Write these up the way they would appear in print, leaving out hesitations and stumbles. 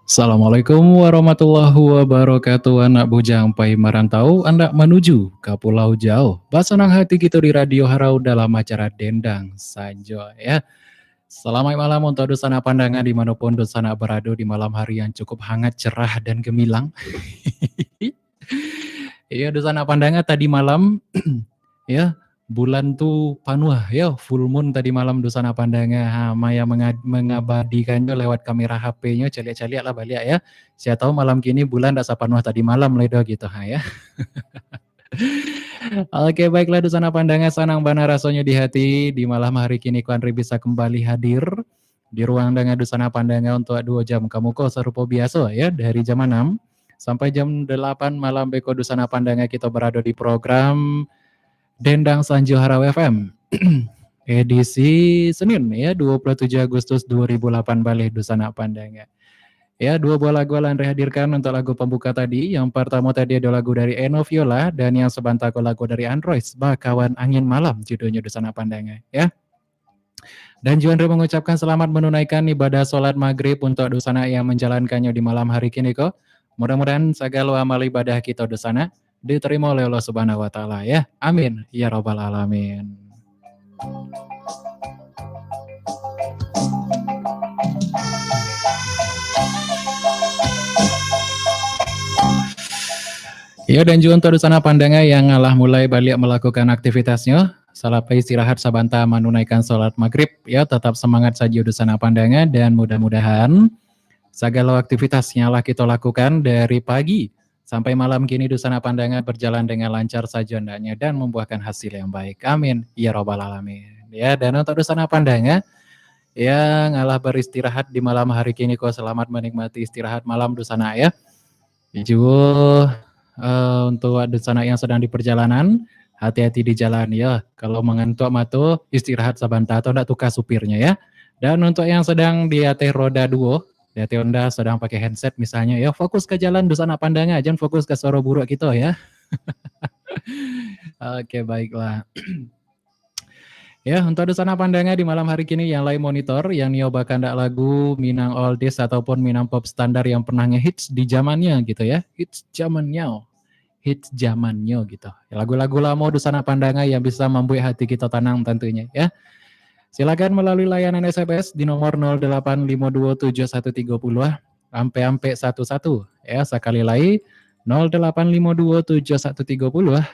Assalamualaikum warahmatullahi wabarakatuh. Anak bujang pai marantau, Anda menuju ke Pulau Jauh. Basenang hati kita di Radio Harau dalam acara Dendang Sanjo ya. Selamat malam untuk dosana pandangan dimanapun dosana berada di malam hari yang cukup hangat, cerah, dan gemilang. Iya dosana pandangan tadi malam ya. Bulan tuh panuh ya, full moon tadi malam dosana pandangan. Maya mengabadikannya lewat kamera HP-nya, celiak-celiak lah balik ya. Saya tahu malam kini bulan tak sepanuh tadi malam ledo gitu ya. Oke baiklah dosana pandangan sanang bana rasanya di hati. Di malam hari kini ku Andri bisa kembali hadir di ruang dengan dosana pandangan untuk 2 jam. Kamu kok serupa biasa ya, dari jam 6 sampai jam 8 malam beko dosana pandangan kita berada di program Dendang Sanjo Harau FM. Edisi Senin ya 27 Agustus 2008 balik dosana pandangan. Ya, 2 buah lagu Andre hadirkan untuk lagu pembuka tadi. Yang pertama tadi ada lagu dari Eno Viola dan yang sebentar lagu dari Android, Bakawan Angin Malam, judulnya dosana pandangan ya. Dan juga Andre mengucapkan selamat menunaikan ibadah sholat maghrib untuk dosana yang menjalankannya di malam hari kini kok. Mudah-mudahan segala amal ibadah kita dosana diterima oleh Allah Subhanahu wa taala ya. Amin ya rabbal alamin. Ya dan juga untuk dosana pandangan yang ngalah mulai balik melakukan aktivitasnya. Salapai istirahat sabanta menunaikan sholat maghrib ya, tetap semangat saja dosana pandangan dan mudah-mudahan segala aktivitasnya lah kita lakukan dari pagi sampai malam kini dosana pandangan berjalan dengan lancar saja hendaknya dan membuahkan hasil yang baik. Amin ya robbal alamin. Ya dan untuk dosana pandangan yang ngalah beristirahat di malam hari kini kok selamat menikmati istirahat malam dosana ya. Juga untuk dosana yang sedang di perjalanan hati-hati di jalan ya. Kalau mengantuk matu istirahat sebentar atau ndak tukar supirnya ya. Dan untuk yang sedang di atas roda 2 di Honda sedang pakai headset misalnya ya, fokus ke jalan dosana pandangan, jangan fokus ke suara buruk kita ya. Oke baiklah. Ya untuk dosana pandangan di malam hari kini yang lain monitor yang nyoba kandak lagu Minang Oldies ataupun Minang Pop standar yang pernah ngehits di zamannya gitu ya, hits zamannya gitu. Lagu-lagu lama dosana pandangan yang bisa membuat hati kita tenang tentunya ya. Silakan melalui layanan SMS di nomor 08527130 ampe 11 ya, sekali lagi 08527130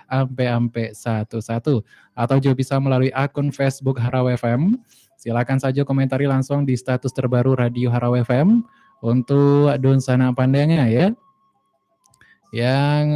ampe 11 atau juga bisa melalui akun Facebook Harau FM. Silakan saja komentari langsung di status terbaru Radio Harau FM untuk dosana pandangan ya. Yang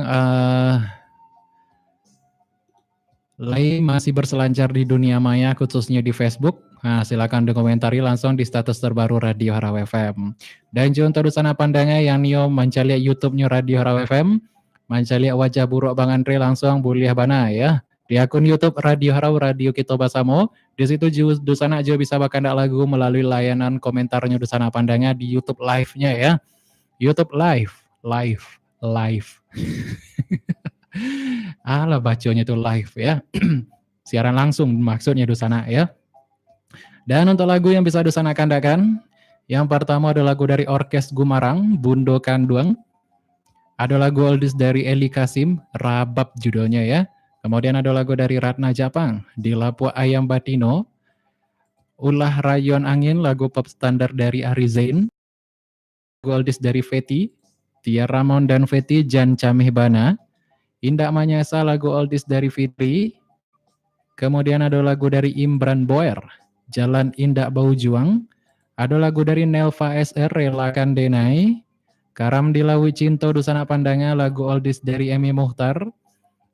lain masih berselancar di dunia maya khususnya di Facebook. Nah, silakan dikomentari langsung di status terbaru Radio Harau FM. Dan juga untuk dosana pandangan yang nio mencari YouTube-nya Radio Harau FM, mencari wajah buruk Bang Andre langsung boleh bana ya. Di akun YouTube Radio Harau Radio Kita Basamo, di situ juga dosana juga bisa bakandak lagu melalui layanan komentarnya dosana pandangan di YouTube live-nya ya. YouTube live. Alah baconya itu live ya. Siaran langsung maksudnya dosana ya. Dan untuk lagu yang bisa dosana kandakan, yang pertama ada lagu dari Orkes Gumarang, Bundo Kanduang. Ada lagu oldies dari Eli Kasim, Rabab judulnya ya. Kemudian ada lagu dari Ratna Japang, Di Lapua Ayam Batino. Ulah Rayon Angin, lagu pop standar dari Ari Zain. Lagu oldies dari Feti, Tia Ramon dan Feti, Jan Camih Bana. Indah Manyasa, lagu oldies dari Fitri. Kemudian ada lagu dari Imran Boer, Jalan Indah Bau Juang. Ada lagu dari Nelva SR, Relakan Denai. Karam Dilawi Cinto Dosana Pandangan, lagu oldies dari Emi Muhtar.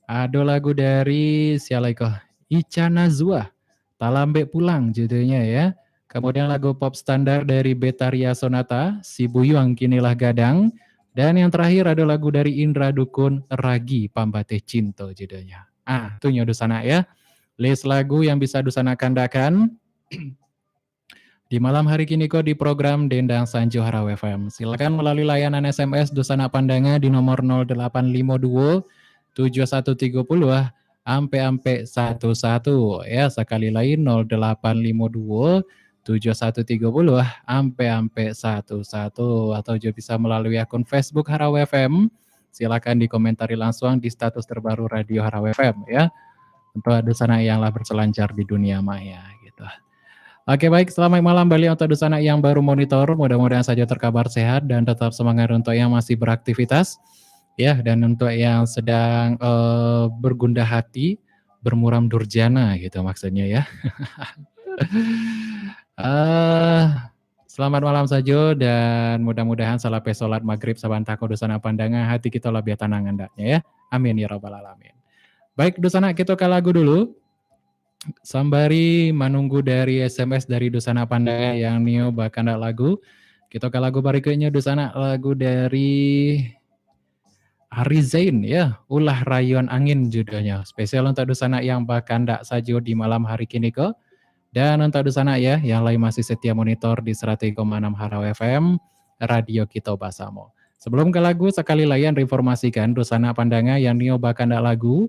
Ada lagu dari Sialaikoh Ica Nazwa, Talambe Pulang judulnya ya. Kemudian lagu pop standar dari Betaria Sonata, Si Buyuang Kinilah Gadang. Dan yang terakhir ada lagu dari Indra Dukun, Ragi Pambate Cinto judulnya. Itu dosana ya. List lagu yang bisa dosana kandakan di malam hari kini kok di program Dendang Sanjo Harau FM. Silakan melalui layanan SMS dosana pandangan di nomor 0852 7130 ampe 11 ya. Sekali lain 0852 7130 ampe 11 atau juga bisa melalui akun Facebook Haraw FM. Silakan dikomentari langsung di status terbaru Radio Haraw FM ya. Untuk Dusana yang lah berselancar di dunia maya gitu. Oke baik, selamat malam Bali untuk Dusana yang baru monitor. Mudah-mudahan saja terkabar sehat dan tetap semangat untuk yang masih beraktivitas. Ya, dan untuk yang sedang bergundah hati, bermuram durjana gitu maksudnya ya. Selamat malam saja dan mudah-mudahan salape sholat maghrib sabantah dosana pandangan hati kita lebih tenang hendaknya ya. Amin ya rabbal alamin. Baik dosana kita ke lagu dulu. Sambari menunggu dari SMS dari Dusana Pandangan yang Nio bahkan lagu. Kita ke lagu berikutnya Dusana lagu dari Ari Zain ya, Ulah Rayon Angin judulnya. Spesial untuk Dusana yang bahkan tak saja di malam hari kini ke. Dan untuk Dusana ya, yang lain masih setia monitor di 103,6 Haraw FM, Radio Kita Basamo. Sebelum ke lagu, sekali lagi informasikan Dusana Pandangan yang Nio bahkan tak lagu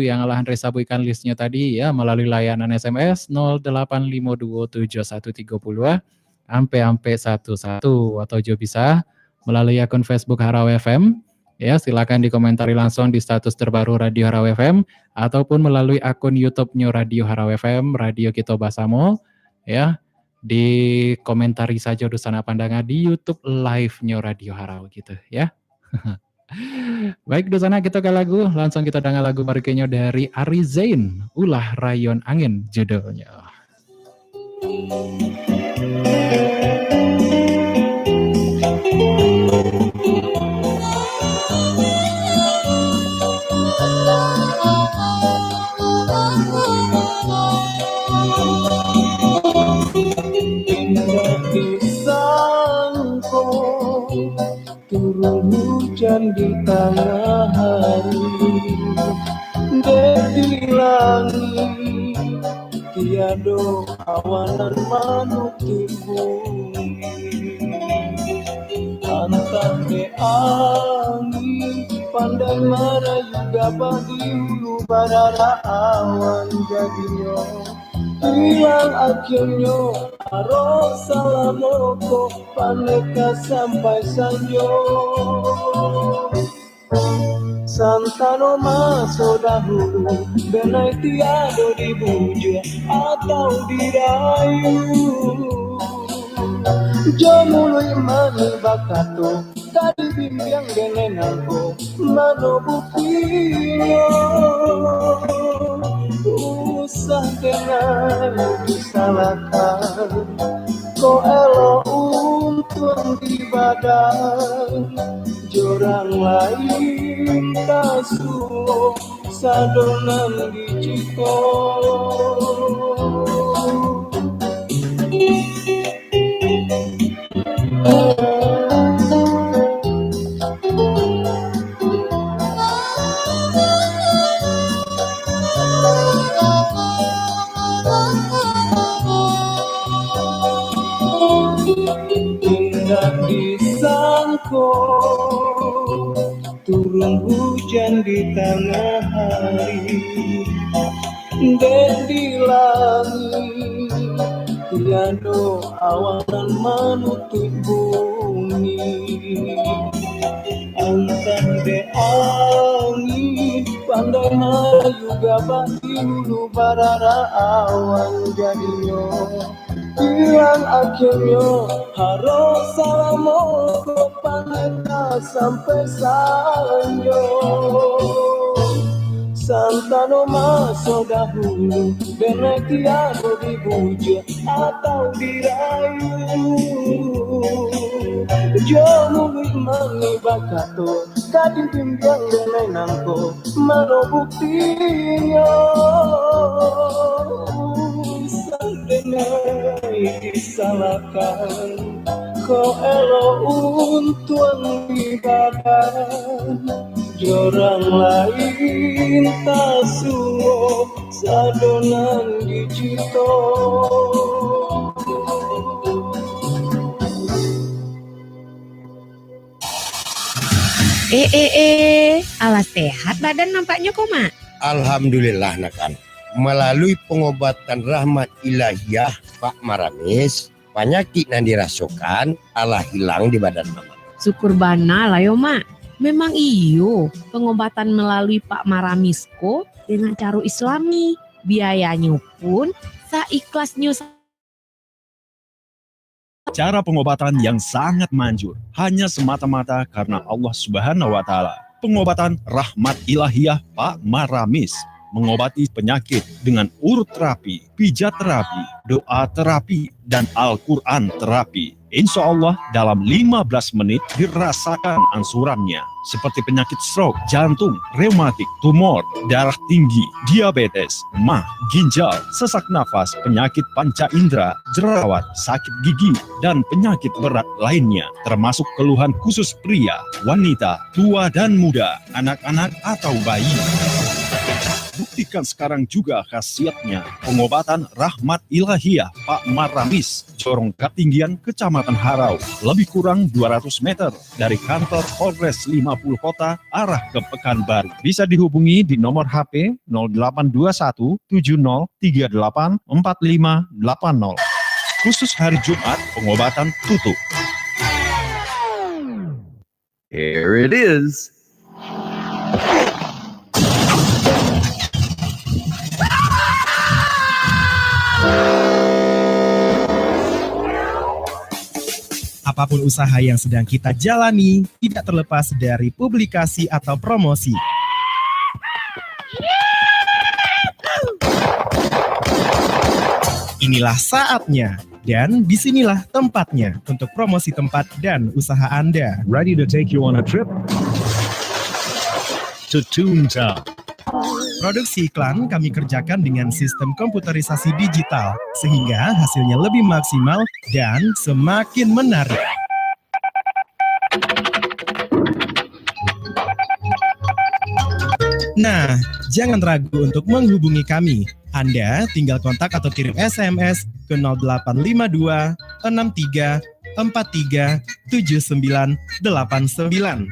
yang telah Andre sabuikan listnya tadi ya melalui layanan SMS 08527130 ampe 11 atau juga bisa melalui akun Facebook Haraw FM ya silakan dikomentari langsung di status terbaru Radio Haraw FM ataupun melalui akun YouTube-nya Radio Haraw FM Radio Kita Basamo ya di komentari saja Dusana Pandangan di YouTube live-nya Radio Haraw gitu ya. Baik Dusana kita ke lagu, langsung kita dengar lagu berikutnya dari Ari Zain, Ulah Rayon Angin judulnya. Turun hujan di tengah hari, di langit tiado awanan manuti bumi. Antang de angin pandai merayu gabah di hulu barara awan jadinya. Hilang akhirnya aro salamoko paneka sampai sanjo. Santano maso dahulu benai tiado dibuja atau dirayu. Jamului mani bakato tadi bimbang denenanko mano buktinya. Usah dengan disalahkan ko elo untung di badan jorang lain tasuo sadonan diciko. Indah disangko turun hujan di tengah hari, dan di langit tiado awan menutup bumi. Antang de angin pandai merayu gabah di hulu barara awan jadinya. Hilang akhirnya harus salamoko paneta sampai sanjo. Santano maso dahulu benek tiado dibuja atau dirayu. Jomu mani bakato kadin timbiang denai nangko mano buktinya. Denai disalahkan ko elo untuang di badan jorang lain tasuo sadonan dicito. Alas sehat badan nampaknya kok, Mak? Alhamdulillah nakan. Melalui pengobatan rahmat ilahiyah Pak Maramis, penyakit yang dirasakan Allah hilang di badan mama. Syukur bana lah yo mak. Memang iyo pengobatan melalui Pak Maramisko dengan cara Islami. Biayanya pun saikhlasnya. Cara pengobatan yang sangat manjur, hanya semata-mata karena Allah Subhanahu wa Ta'ala. Pengobatan rahmat ilahiyah Pak Maramis mengobati penyakit dengan urut terapi, pijat terapi, doa terapi, dan Al-Quran terapi. Insya Allah dalam 15 menit dirasakan ansurannya. Seperti penyakit stroke, jantung, reumatik, tumor, darah tinggi, diabetes, mah, ginjal, sesak nafas, penyakit panca indera, jerawat, sakit gigi, dan penyakit berat lainnya. Termasuk keluhan khusus pria, wanita, tua dan muda, anak-anak atau bayi. Buktikan sekarang juga khasiatnya. Pengobatan rahmat ilahiyah Pak Maramis, Jorong Katinggian, Kecamatan Harau, lebih kurang 200 meter dari kantor Polres 50 Kota arah ke Pekanbaru. Bisa dihubungi di nomor HP 0821 7038 4580. Khusus hari Jumat, pengobatan tutup. Here it is. Apapun usaha yang sedang kita jalani, tidak terlepas dari publikasi atau promosi. Inilah saatnya, dan disinilah tempatnya untuk promosi tempat dan usaha Anda. Ready to take you on a trip to Toontown. Produksi iklan kami kerjakan dengan sistem komputerisasi digital, sehingga hasilnya lebih maksimal dan semakin menarik. Nah, jangan ragu untuk menghubungi kami. Anda tinggal kontak atau kirim SMS ke 0852 63 43 7989.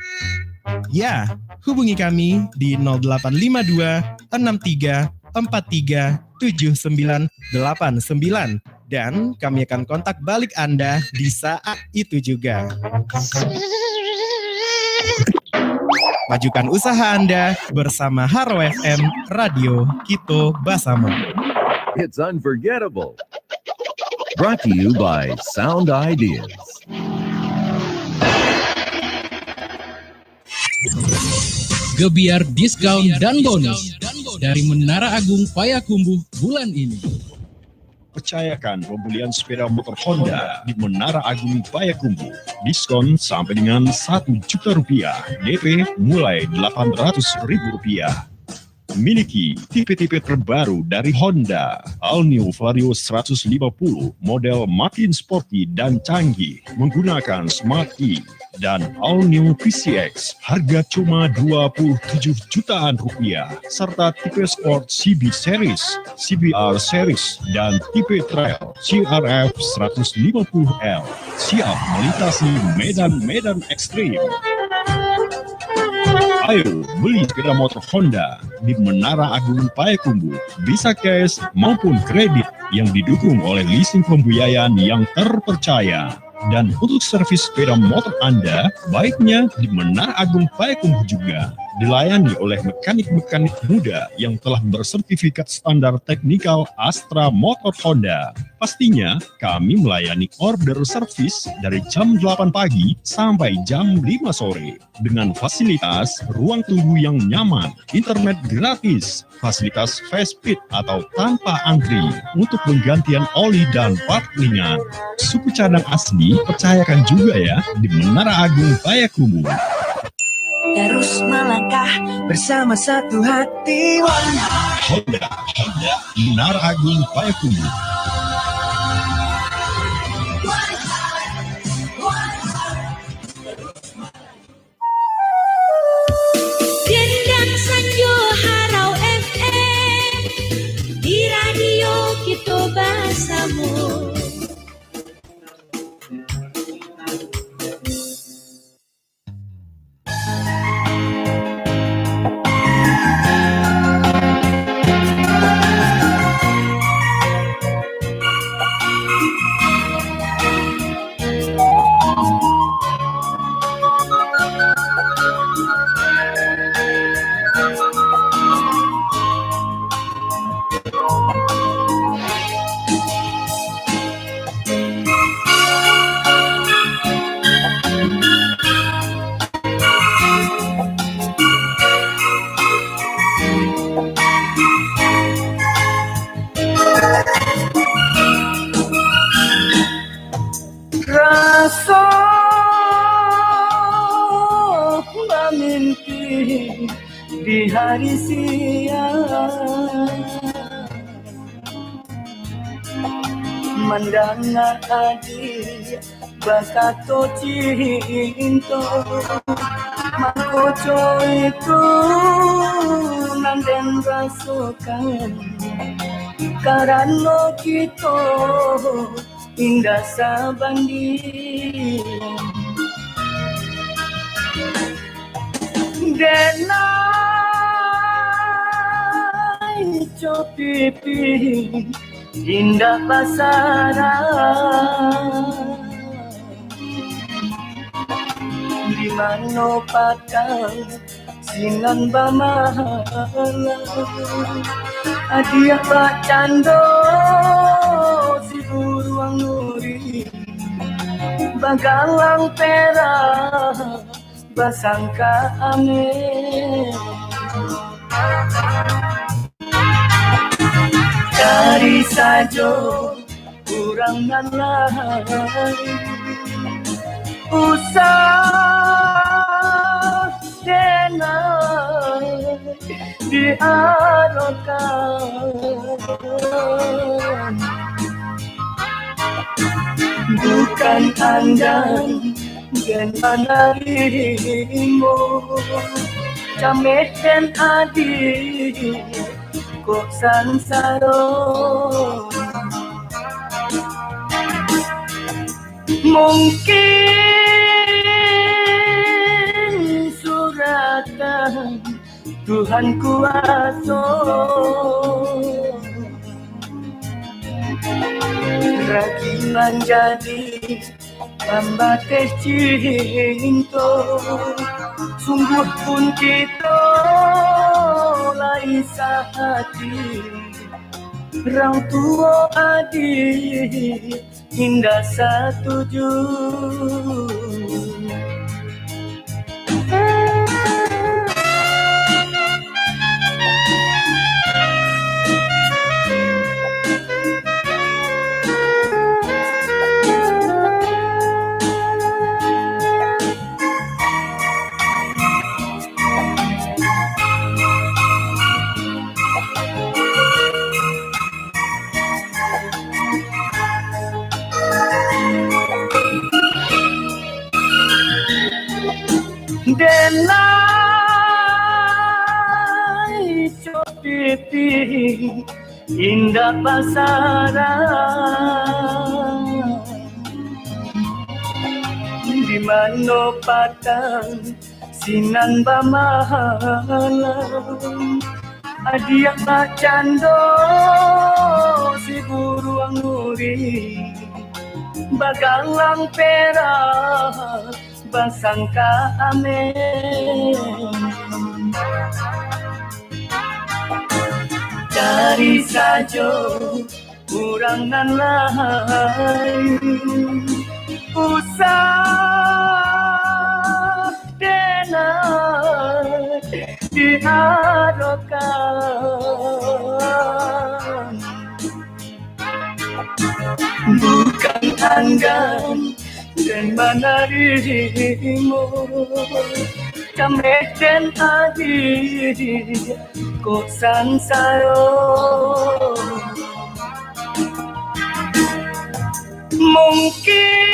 Ya, hubungi kami di 0852 63 43 7989 dan kami akan kontak balik Anda di saat itu juga. Majukan usaha Anda bersama Haro FM Radio Kito Basamo. It's unforgettable. Brought to you by Sound Ideas. Gebiar diskon dan bonus dari Menara Agung Payakumbuh bulan ini. Percayakan pembelian sepeda motor Honda di Menara Agung Payakumbuh. Diskon sampai dengan Rp1.000.000. DP mulai Rp800.000. Miliki tipe-tipe terbaru dari Honda. All New Vario 150, model makin sporty dan canggih, menggunakan Smart E. Dan All New PCX, harga cuma Rp27 jutaan, serta tipe Sport CB Series, CBR Series, dan tipe Trail CRF 150L. Siap melintasi medan-medan ekstrim. Ayo beli sepeda motor Honda di Menara Agung Payakumbuh. Bisa cash maupun kredit yang didukung oleh leasing pembiayaan yang terpercaya. Dan untuk servis sepeda motor Anda, baiknya di Menara Agung Payakumbuh juga. Dilayani oleh mekanik-mekanik muda yang telah bersertifikat standar teknikal Astra Motor Honda. Pastinya kami melayani order servis dari jam 8 pagi sampai jam 5 sore. Dengan fasilitas ruang tunggu yang nyaman, internet gratis, fasilitas fast speed atau tanpa antri untuk penggantian oli dan part ringan. Suku cadang asli percayakan juga ya di Menara Agung Payakumbuh. Terus melangkah bersama satu hati. Honda, Menara Agung Payakumbuh. Gendang Sanjo Harau FM di radio Kito Basamo. Mandangan adik bakato cinta Makoco itu nanden rasukan Karena kita indah sabanding Denai copipi indah pasaran di mana patang sinan bamahala hadiah pak cando si buruang nuri bagalang perak basangka ame dari sajo kurang nan lari usah denai diarokan bukan andai dan manarimu cameten adik kok sansaro mungkin suratan Tuhan kuasa ragi menjadi pembatas cinta sungguh pun kita lai sehati orang tua adik indah setuju denai copipi indah pasaran di mana patang sinan bamahala hadiah pak cando si buruang nuri bagalang perak basangka ame dari sajo kurangan lain usah denai diharokan bukan anggan dan manarimu cameten adik kok sansaro mungkin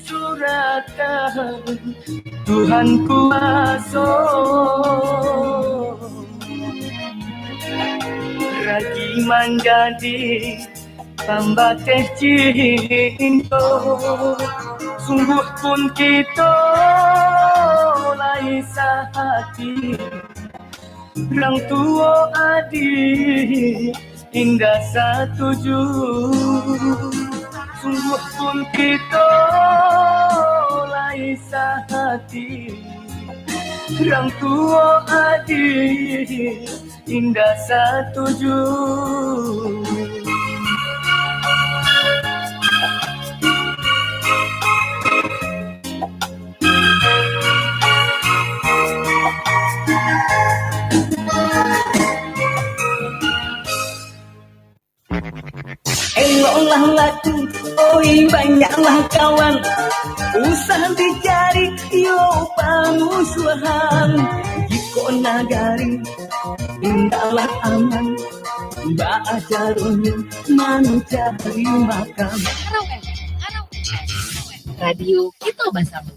suratan Tuhan kuasa ragi menjadi pembatas cinta sungguh pun kita lai sehati orang tua adik indah setuju sungguh pun kita lai sehati orang tua adik indah setuju eloklah laku, oi banyaklah kawan, usah dicari yo pamusuhan. Jika nagari indahlah aman, Mbak ajarunya mencari makan. Radio kita bersama.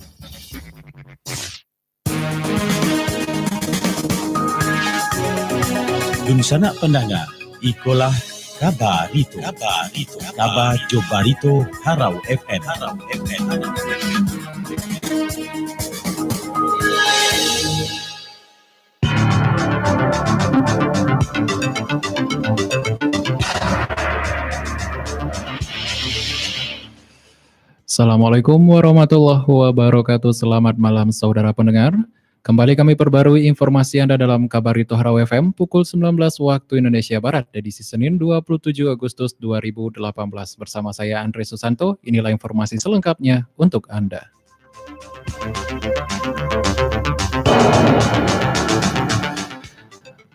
Dunsana pendengar, ikolah Kabarito, Kabar Jobarito Harau FM. Assalamualaikum warahmatullahi wabarakatuh. Selamat malam saudara pendengar. Kembali kami perbarui informasi Anda dalam Kabarito Harau FM pukul 19 waktu Indonesia Barat, edisi Senin 27 Agustus 2018. Bersama saya Andre Susanto, inilah informasi selengkapnya untuk Anda.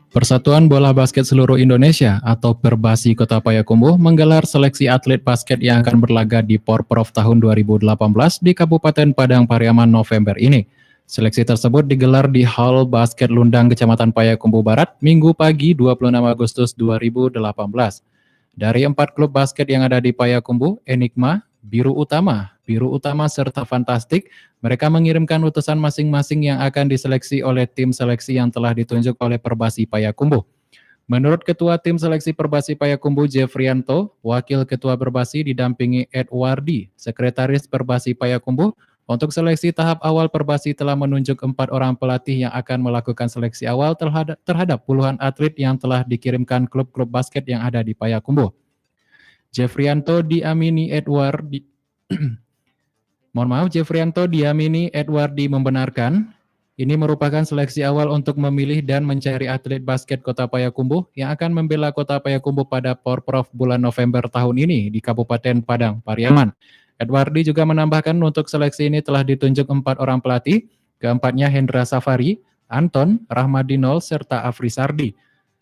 Persatuan Bola Basket Seluruh Indonesia atau Perbasi Kota Payakumbuh menggelar seleksi atlet basket yang akan berlaga di Porprov tahun 2018 di Kabupaten Padang Pariaman November ini. Seleksi tersebut digelar di Hall Basket Lundang, Kecamatan Payakumbuh Barat, Minggu pagi 26 Agustus 2018. Dari 4 klub basket yang ada di Payakumbuh, Enigma, Biru Utama serta Fantastik, mereka mengirimkan utusan masing-masing yang akan diseleksi oleh tim seleksi yang telah ditunjuk oleh Perbasi Payakumbuh. Menurut Ketua Tim Seleksi Perbasi Payakumbuh Jeffrianto, Wakil Ketua Perbasi didampingi Edwardi, Sekretaris Perbasi Payakumbuh, untuk seleksi tahap awal Perbasi telah menunjuk 4 orang pelatih yang akan melakukan seleksi awal terhadap puluhan atlet yang telah dikirimkan klub-klub basket yang ada di Payakumbuh. Jeffrianto diamini Edwardi membenarkan ini merupakan seleksi awal untuk memilih dan mencari atlet basket Kota Payakumbuh yang akan membela Kota Payakumbuh pada Porprov bulan November tahun ini di Kabupaten Padang Pariaman. Edwardi juga menambahkan untuk seleksi ini telah ditunjuk 4 orang pelatih, keempatnya Hendra Safari, Anton, Rahmadinol, serta Afri Sardi.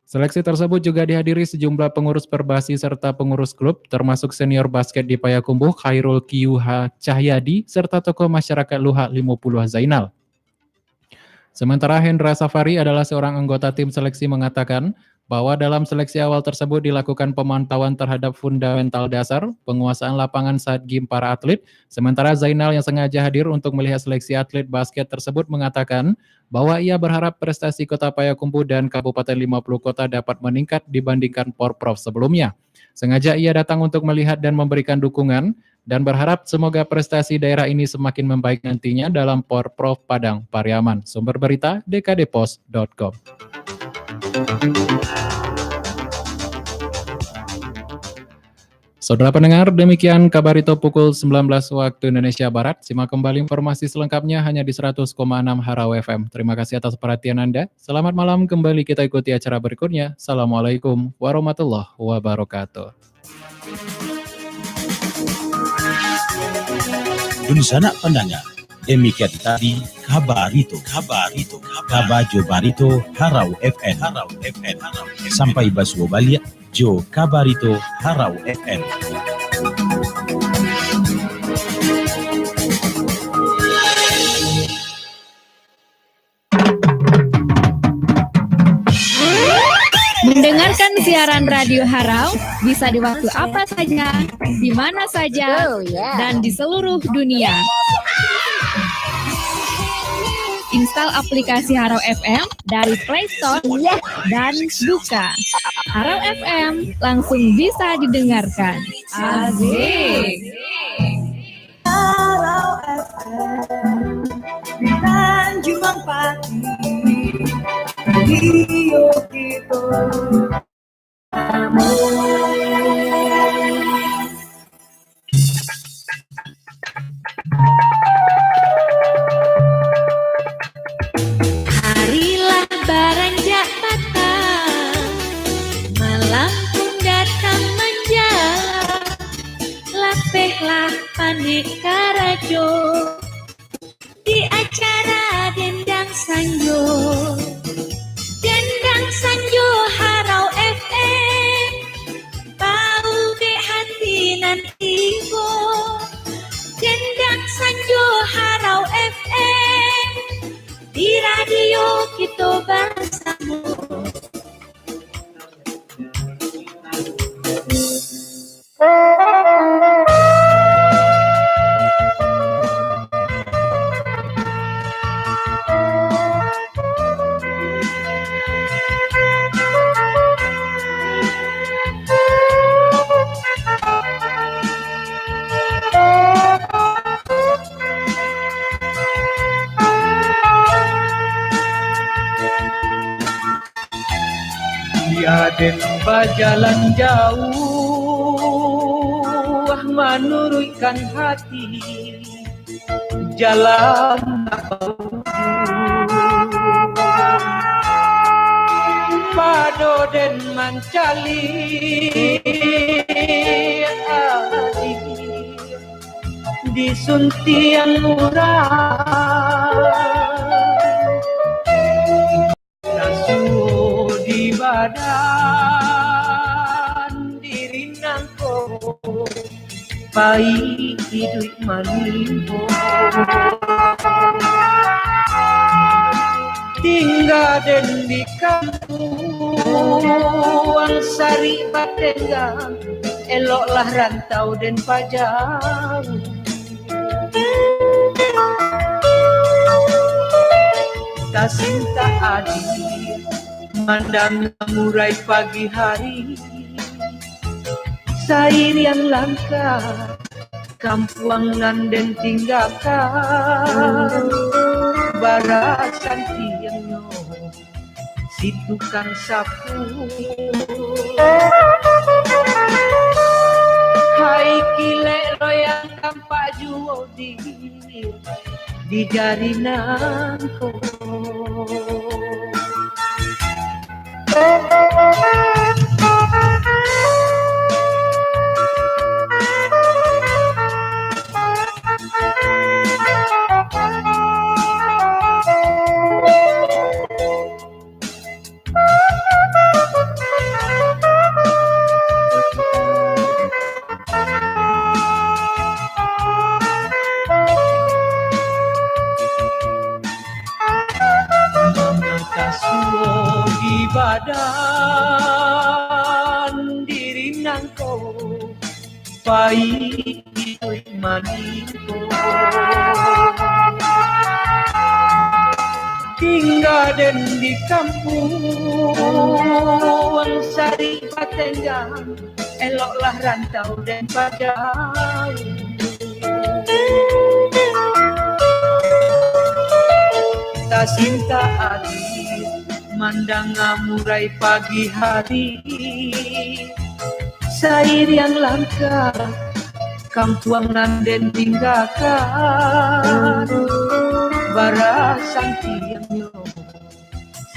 Seleksi tersebut juga dihadiri sejumlah pengurus Perbasi serta pengurus klub, termasuk senior basket di Payakumbuh, Khairul Kiyuha Cahyadi, serta tokoh masyarakat Luha 50 Zainal. Sementara Hendra Safari adalah seorang anggota tim seleksi mengatakan bahwa dalam seleksi awal tersebut dilakukan pemantauan terhadap fundamental dasar, penguasaan lapangan saat game para atlet, sementara Zainal yang sengaja hadir untuk melihat seleksi atlet basket tersebut mengatakan bahwa ia berharap prestasi Kota Payakumbuh dan Kabupaten 50 Kota dapat meningkat dibandingkan Porprov sebelumnya. Sengaja ia datang untuk melihat dan memberikan dukungan dan berharap semoga prestasi daerah ini semakin membaik nantinya dalam Porprov Padang Pariaman. Sumber berita dkdpos.com. Saudara pendengar, demikian Kabarito pukul 19 waktu Indonesia Barat. Simak kembali informasi selengkapnya hanya di 100,6 Harau FM. Terima kasih atas perhatian Anda. Selamat malam, kembali kita ikuti acara berikutnya. Assalamualaikum warahmatullahi wabarakatuh. Dunsana pendengar, demikian tadi Kabarito, Kabar Jobarito Harau FM. Sampai basuh balik Jo Kabarito Harau FM. Mendengarkan siaran Radio Harau bisa di waktu apa saja, di mana saja, dan di seluruh dunia. Install aplikasi Harau FM dari Play Store dan buka. Harau FM langsung bisa didengarkan. Asik. Harau FM di Tanjung Pati, radio kita. Harilah baranjak patah, malam pun datang menjelang. Lapehlah panik karajo di acara Dendang Sanjo. Dendang Sanjo Harau FM, bau ke hati nan ibu. Dendang Sanjo Harau FM, di radio kita bersama. Aden berjalan jauh menurunkan hati jalan Padoden mancali adi disuntian murah nasu di badan diri nangko pai hidup manimbo tinggal den di kampung sari batenggang eloklah rantau den pajang Tasinta adil mandang murai pagi hari sairian langka kampuangan den tinggalkan barasan tiangno si tukang sapu hai kile loyang kampak juo di jarinanku di badan diri nangko pai hidup maniko tinggal den di kampung sari batenggang eloklah rantau den padang Tasinta adil mandang murai pagi hari sairian langka kampuangan den tinggalkan barasan tiangnya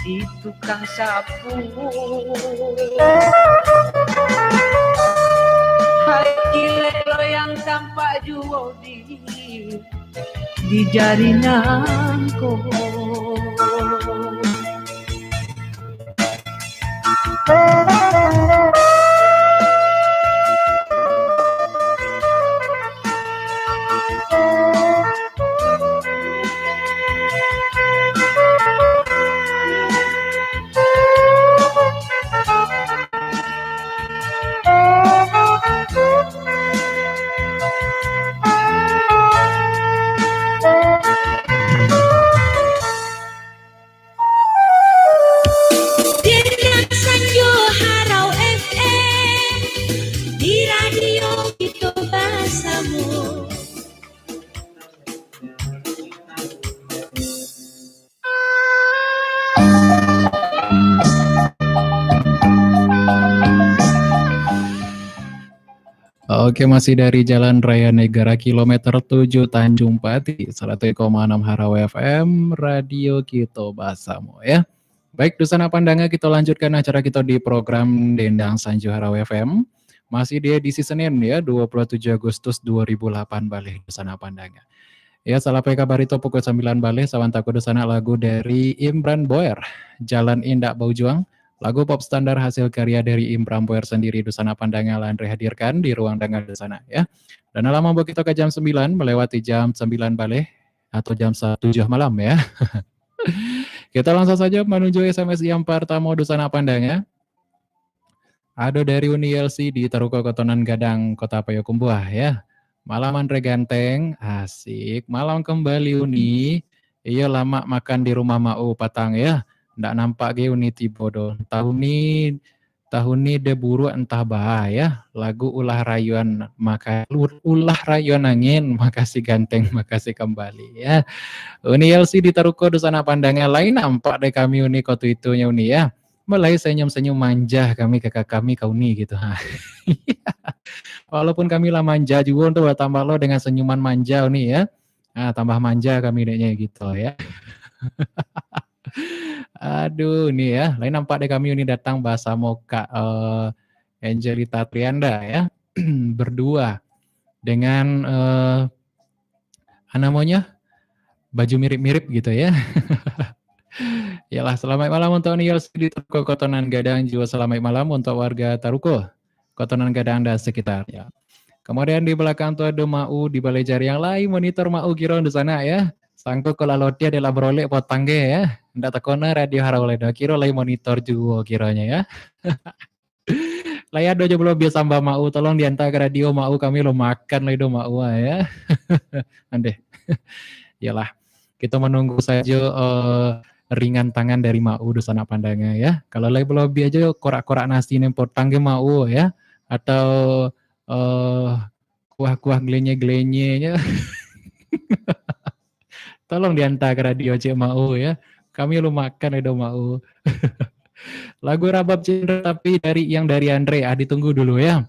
si tukang sapu hai kile loyang tampak juo di jarinanku Oke, masih dari Jalan Raya Negara kilometer 7 Tanjung Pati 101,6 Harau FM Radio Kito Basamo ya. Baik, Dusana Pandanga, kita lanjutkan acara kita di program Dendang Sanju Harau FM. Masih di edisi Senin ya, 27 Agustus 2008 balik Dusana Pandanga. Ya, salah kabar itu pukul 9 balik sawantaku Dusana lagu dari Imran Boer, Jalan Indah Baujuang. Lagu pop standar hasil karya dari Imran Boer sendiri Dusana Pandanga Landre hadirkan di ruang dengar Dusana ya. Dan dalam membawa kita ke jam 9 melewati jam 9 balik atau jam 7 malam ya. Kita langsung saja menuju SMS yang pertama Dusana Pandanga. Ada dari Uni LC di Taruko Kotonan Gadang, Kota Payakumbuh ya. Malam Andre Ganteng, asik. Malam kembali Uni. Iya lama makan di rumah Mau Patang ya. Nggak nampak ge Uniti bodoh. Tahun ini deburu entah bahaya. Lagu ulah rayuan angin. Makasih Ganteng, makasih kembali ya. Uni LC di Taruko Dusana Pandanga lain nampak deh kami Uni kotu itunya Uni ya. mulai senyum-senyum manja kami kakak kami kau nih gitu. Walaupun kami lah manja juga untuk tambah lo dengan senyuman manja nih ya. Nah, tambah manja kami deknya gitu ya. Aduh nih ya, lain nampak deh kami ini datang bahasa Moka Angelita Trianda ya. Berdua dengan namanya baju mirip-mirip gitu ya. Yalah, selamat malam untuk Niels di Taruko Kotonan Gadang, juga selamat malam untuk warga Taruko Kotonan Gadang dan sekitarnya. Kemudian di belakang tuh ada Mau di balai jari yang lain, monitor Mau kira di sana ya. Sangko kalau lotia adalah beroleh potangge ya. Ndak takona radio harawledo kira lain monitor juga kiranya ya. Layar dojo belum biasa Mbak Mau, tolong diantar ke radio Mau, kami lo makan lah itu Mau ya. Andeh. Yalah, kita menunggu saja ringan tangan dari Mau di sana pandangnya ya. Kalau lagi belum aja korak-korak nasi nempot tangge Mau ya, atau kuah-kuah glenye-glenyenya. Tolong diantar ke radio Cik Mau ya. Kami lu makan itu Mau. Lagu Rabab Cinta tapi dari Andre. Ditunggu dulu ya.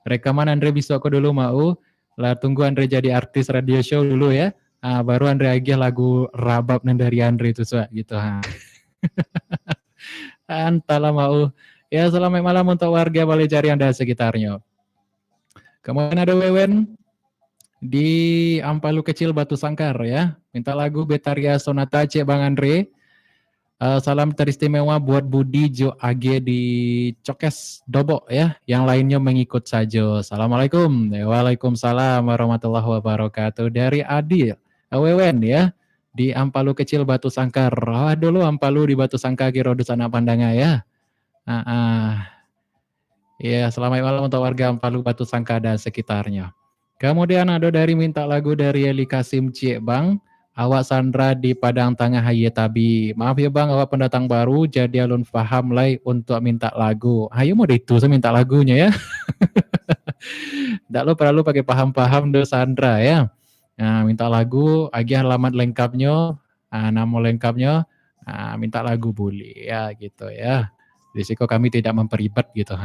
Rekaman Andre Bisoko dulu Mau. Lah tunggu Andre jadi artis radio show dulu ya. Baru Andre agih lagu Rabab dari Andre itu gitu. Antara Mau. Ya selamat malam untuk warga Balai Jari Anda sekitarnya. Kemudian ada Wewen di Ampalu Kecil Batu Sangkar ya. Minta lagu Betaria Sonata Cek Bang Andre. Salam teristimewa buat Budi Jo Age di Cokes Dobok ya. Yang lainnya mengikut saja. Assalamualaikum. Waalaikumsalam warahmatullahi wabarakatuh. Dari Adil Wewen ya. Di Ampalu Kecil Batu Sangkar. Dulu Ampalu di Batu Sangkar kira di sana pandangnya ya. Ya, selamat malam untuk warga Ampalu Batu Sangkar dan sekitarnya. Kemudian ada dari minta lagu dari Eli Kasim Cik Bang. Awak Sandra di Padang Tengah Hayatabi. Maaf ya Bang, awak pendatang baru jadi alun paham lai untuk minta lagu. Ayo mau itu saya minta lagunya ya. Nggak lo perlu pakai paham-paham do Sandra ya. Nah, minta lagu, agih alamat lengkapnya, nama lengkapnya, minta lagu boleh ya gitu ya. Risiko kami tidak memperibet gitu.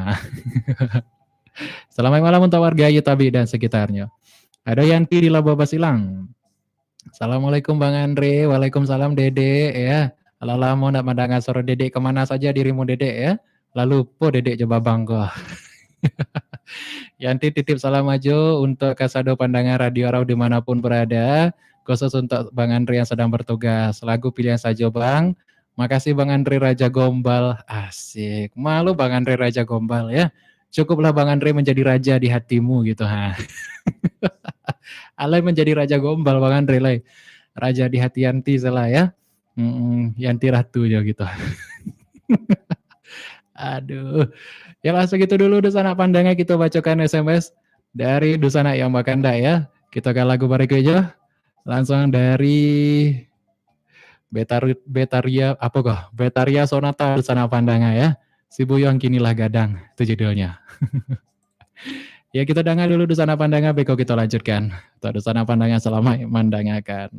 Selamat malam untuk warga Hayatabi dan sekitarnya. Ada Yanti di Labo Basilang. Assalamualaikum Bang Andre, waalaikumsalam Dede ya. Alala mau ndak mendengar suara Dede kemana saja dirimu Dede ya. Lalu po Dede coba Bang kok. Yanti titip salam aja untuk kasado pandangan radio Arau dimanapun berada. Khusus untuk Bang Andre yang sedang bertugas. Lagu pilihan saja Bang. Makasih Bang Andre Raja Gombal. Asik. Malu Bang Andre Raja Gombal ya. Cukuplah Bang Andre menjadi raja di hatimu gitu ha. Alay menjadi raja Gombal Bang Andre lai. Raja di hati Yanti salah ya. Yanti Ratu aja gitu. Aduh. Ya langsung gitu dulu Dusana Pandangnya kita bacakan SMS dari Dusana yang Bakanda ya. Kita ke lagu berikutnya. Langsung dari Betaria Sonata Dusana Pandangnya ya. Si Buyong kinilah gadang itu judulnya. Ya kita dengar dulu Dusana Pandangnya, beko kita lanjutkan. Untuk Dusana Pandangnya selama mendengarkan.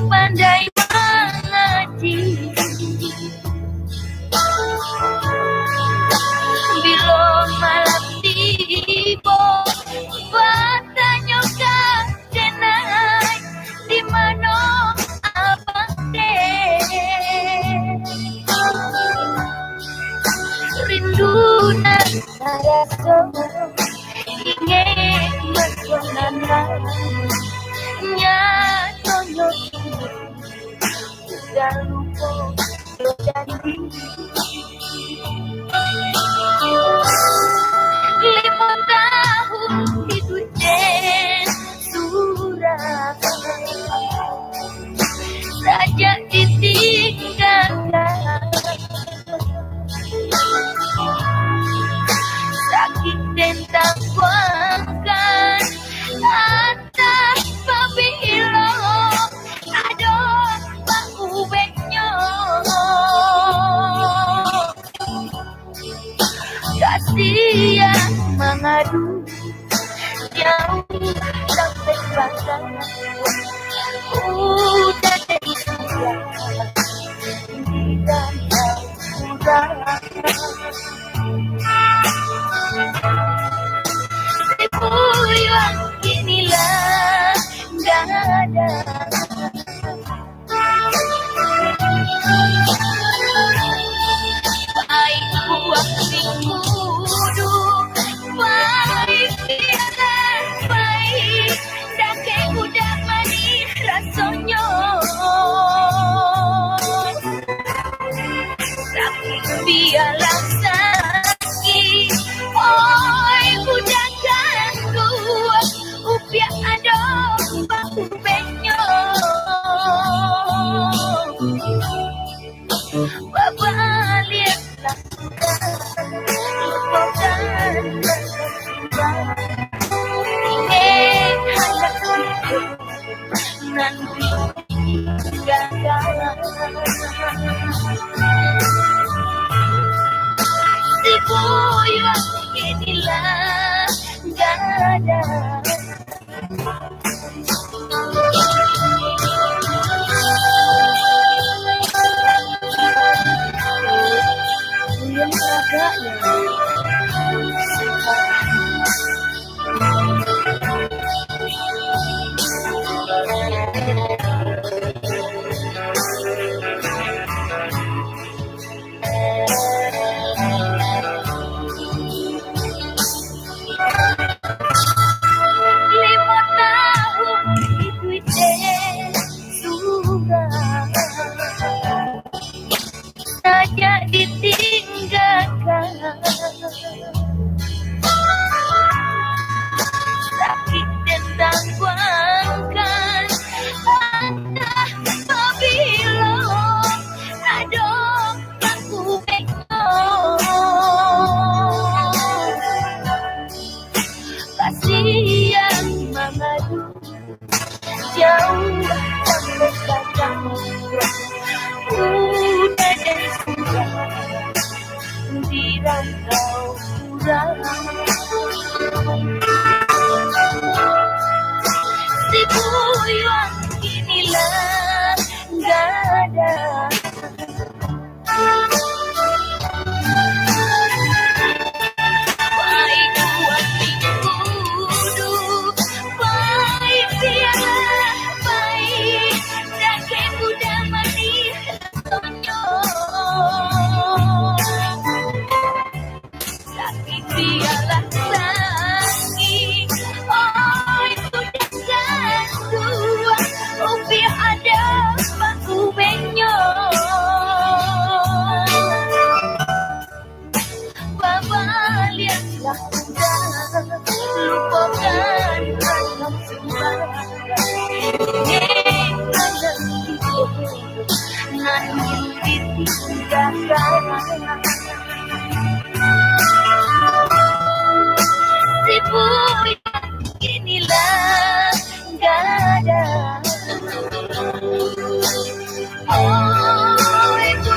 Pandai mengaji bila malam tiba batanya kadenai di mana abang rindu dan rasa ingin berkenana nyatonya jangan lupa lo janji 5 tahun itu surabaya saja ditinggalkan. Sakit tentang kuangkan atas pabilo aduh baku benyo kasih yang mengadu jauh sampai batang udah jadi sudah di dalam udara. Dipuyuan inilah gak ada. Baik buat minggu baik biarlah baik dake udah manis rasanya. Sakit biarlah sakit oi budakan ku upia ada baku benyo Baba lihatlah lupakan ingin hendak hidup nanti gagal. Si buyut inilah gak ada. Yang agaknya saja ditinggalkan. Sakit tentang kuangkan antah pabilo aduh aku bengong kasih yang mengadu jauh sampai batang udah dari sudah di rantau udara. Si buyuan inilah gak ada. Baik buat minggu baik biarlah baik dake udah manis rasanya. Sakit biarlah sakit oh itu dan upi ada baku benyo Baba lihatlah udah lupakan alam sembarang hendak hidup nanti ditinggalkan. Si buyut inilah gak ada. Oh itu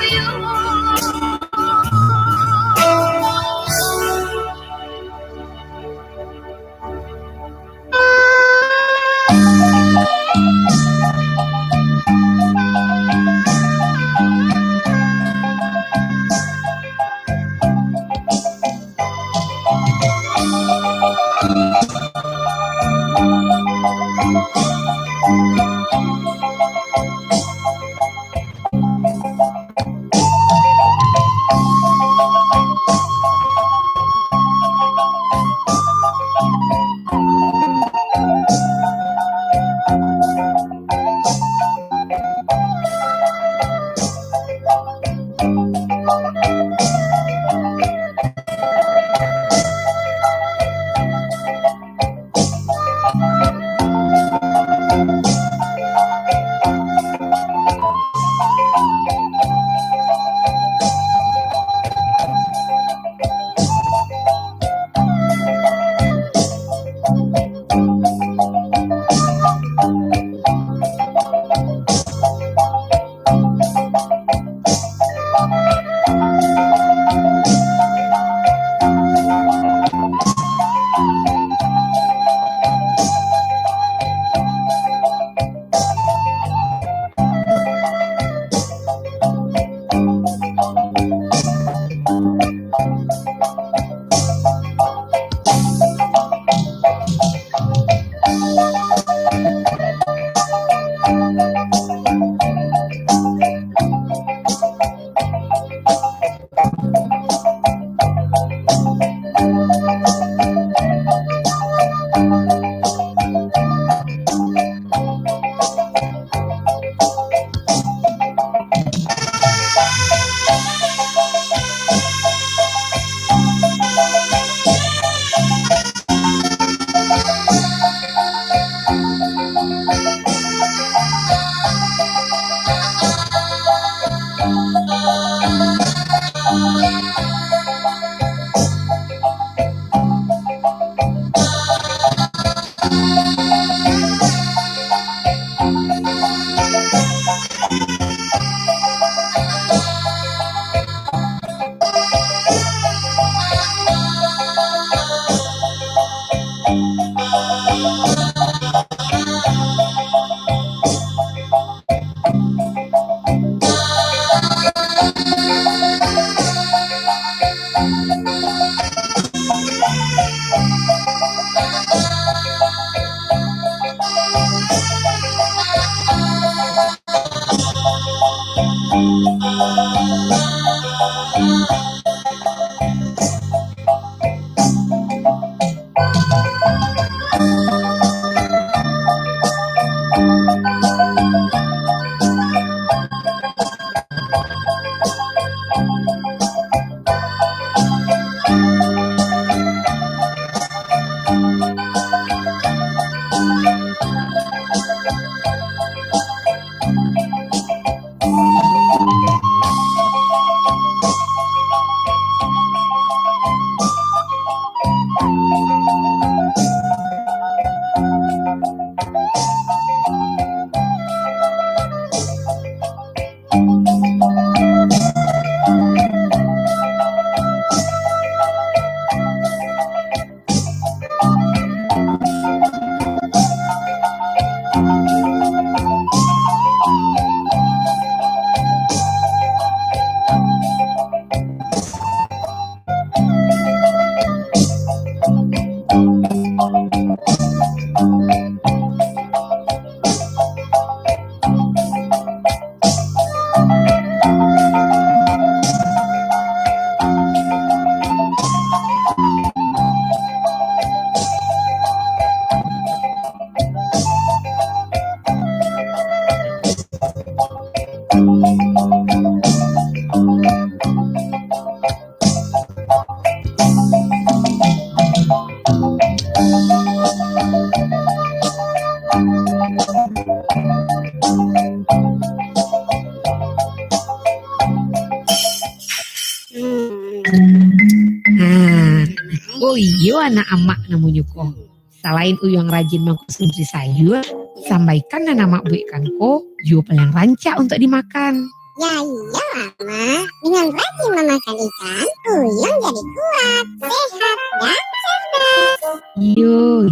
Oh iya anak emak namanya kok. Selain uyang rajin mengkonsumsi sayur, sampaikan dan nama buikan kok, yo paling rancak untuk dimakan. Ya iya Mama, dengan rajin memakan ikan, Uyang jadi kuat, sehat, dan cerdas. Yo.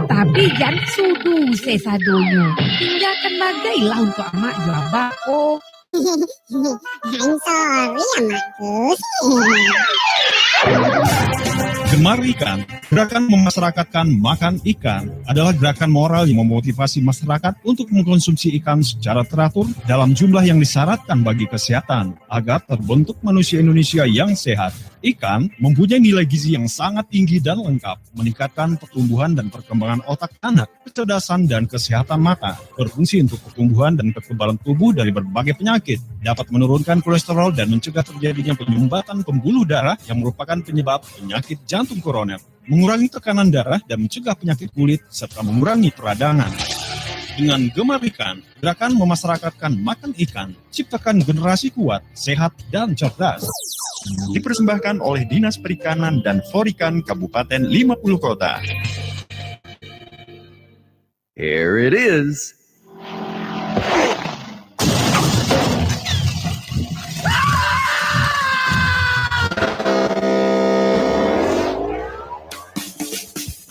Tapi jangan sudu sesadonya. Tinggalkan bagailah untuk emak jabak kok. I'm sorry ya Markus. Gemar ikan, gerakan memasyarakatkan makan ikan adalah gerakan moral yang memotivasi masyarakat untuk mengkonsumsi ikan secara teratur dalam jumlah yang disyaratkan bagi kesehatan agar terbentuk manusia Indonesia yang sehat. Ikan mempunyai nilai gizi yang sangat tinggi dan lengkap, meningkatkan pertumbuhan dan perkembangan otak anak, kecerdasan dan kesehatan mata, berfungsi untuk pertumbuhan dan kekebalan tubuh dari berbagai penyakit, dapat menurunkan kolesterol dan mencegah terjadinya penyumbatan pembuluh darah yang merupakan penyebab penyakit jantung koroner, mengurangi tekanan darah dan mencegah penyakit kulit, serta mengurangi peradangan. Dengan gemar ikan, gerakan memasyarakatkan makan ikan, ciptakan generasi kuat, sehat, dan cerdas. Dipersembahkan oleh Dinas Perikanan dan Forikan Kabupaten 50 Kota. Here it is.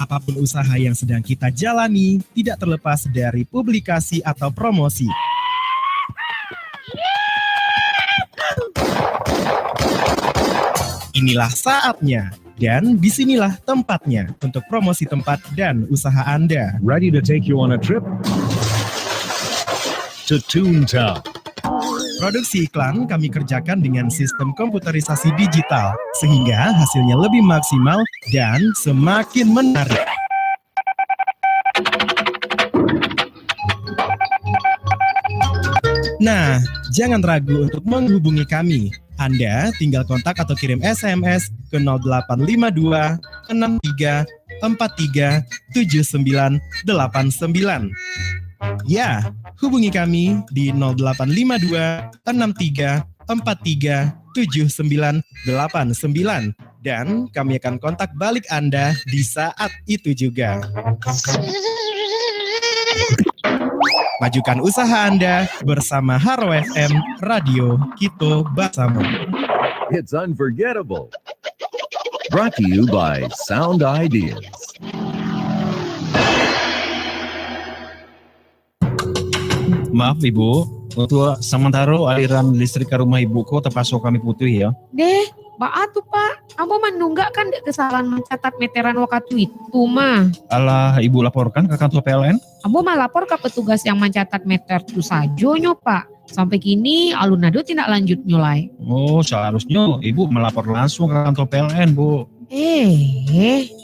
Apapun usaha yang sedang kita jalani, tidak terlepas dari publikasi atau promosi. Inilah saatnya, dan disinilah tempatnya untuk promosi tempat dan usaha Anda. Ready to take you on a trip to Toontown. Produksi iklan kami kerjakan dengan sistem komputerisasi digital, sehingga hasilnya lebih maksimal dan semakin menarik. Nah, jangan ragu untuk menghubungi kami. Anda tinggal kontak atau kirim SMS ke 0852 63 43 7989. Ya, hubungi kami di 0852 63 43 7989 dan kami akan kontak balik Anda di saat itu juga. Majukan usaha Anda bersama Haro FM, Radio Kito Basamo. It's unforgettable. Brought to you by Sound Ideas. Maaf Ibu, untuk sementara aliran listrik ke rumah Ibu kok terpaksa kami putus ya. Deh, Pak tuh Pak. Ambo menunggak kan dek kesalahan mencatat meteran waktu itu mah. Alah, ibu laporkan ke kantor PLN? Ambo mah lapor ke petugas yang mencatat meter itu saja nyo Pak. Sampai kini alun-ado tidak lanjut nyulai. Oh, seharusnya ibu melapor langsung ke kantor PLN, Bu.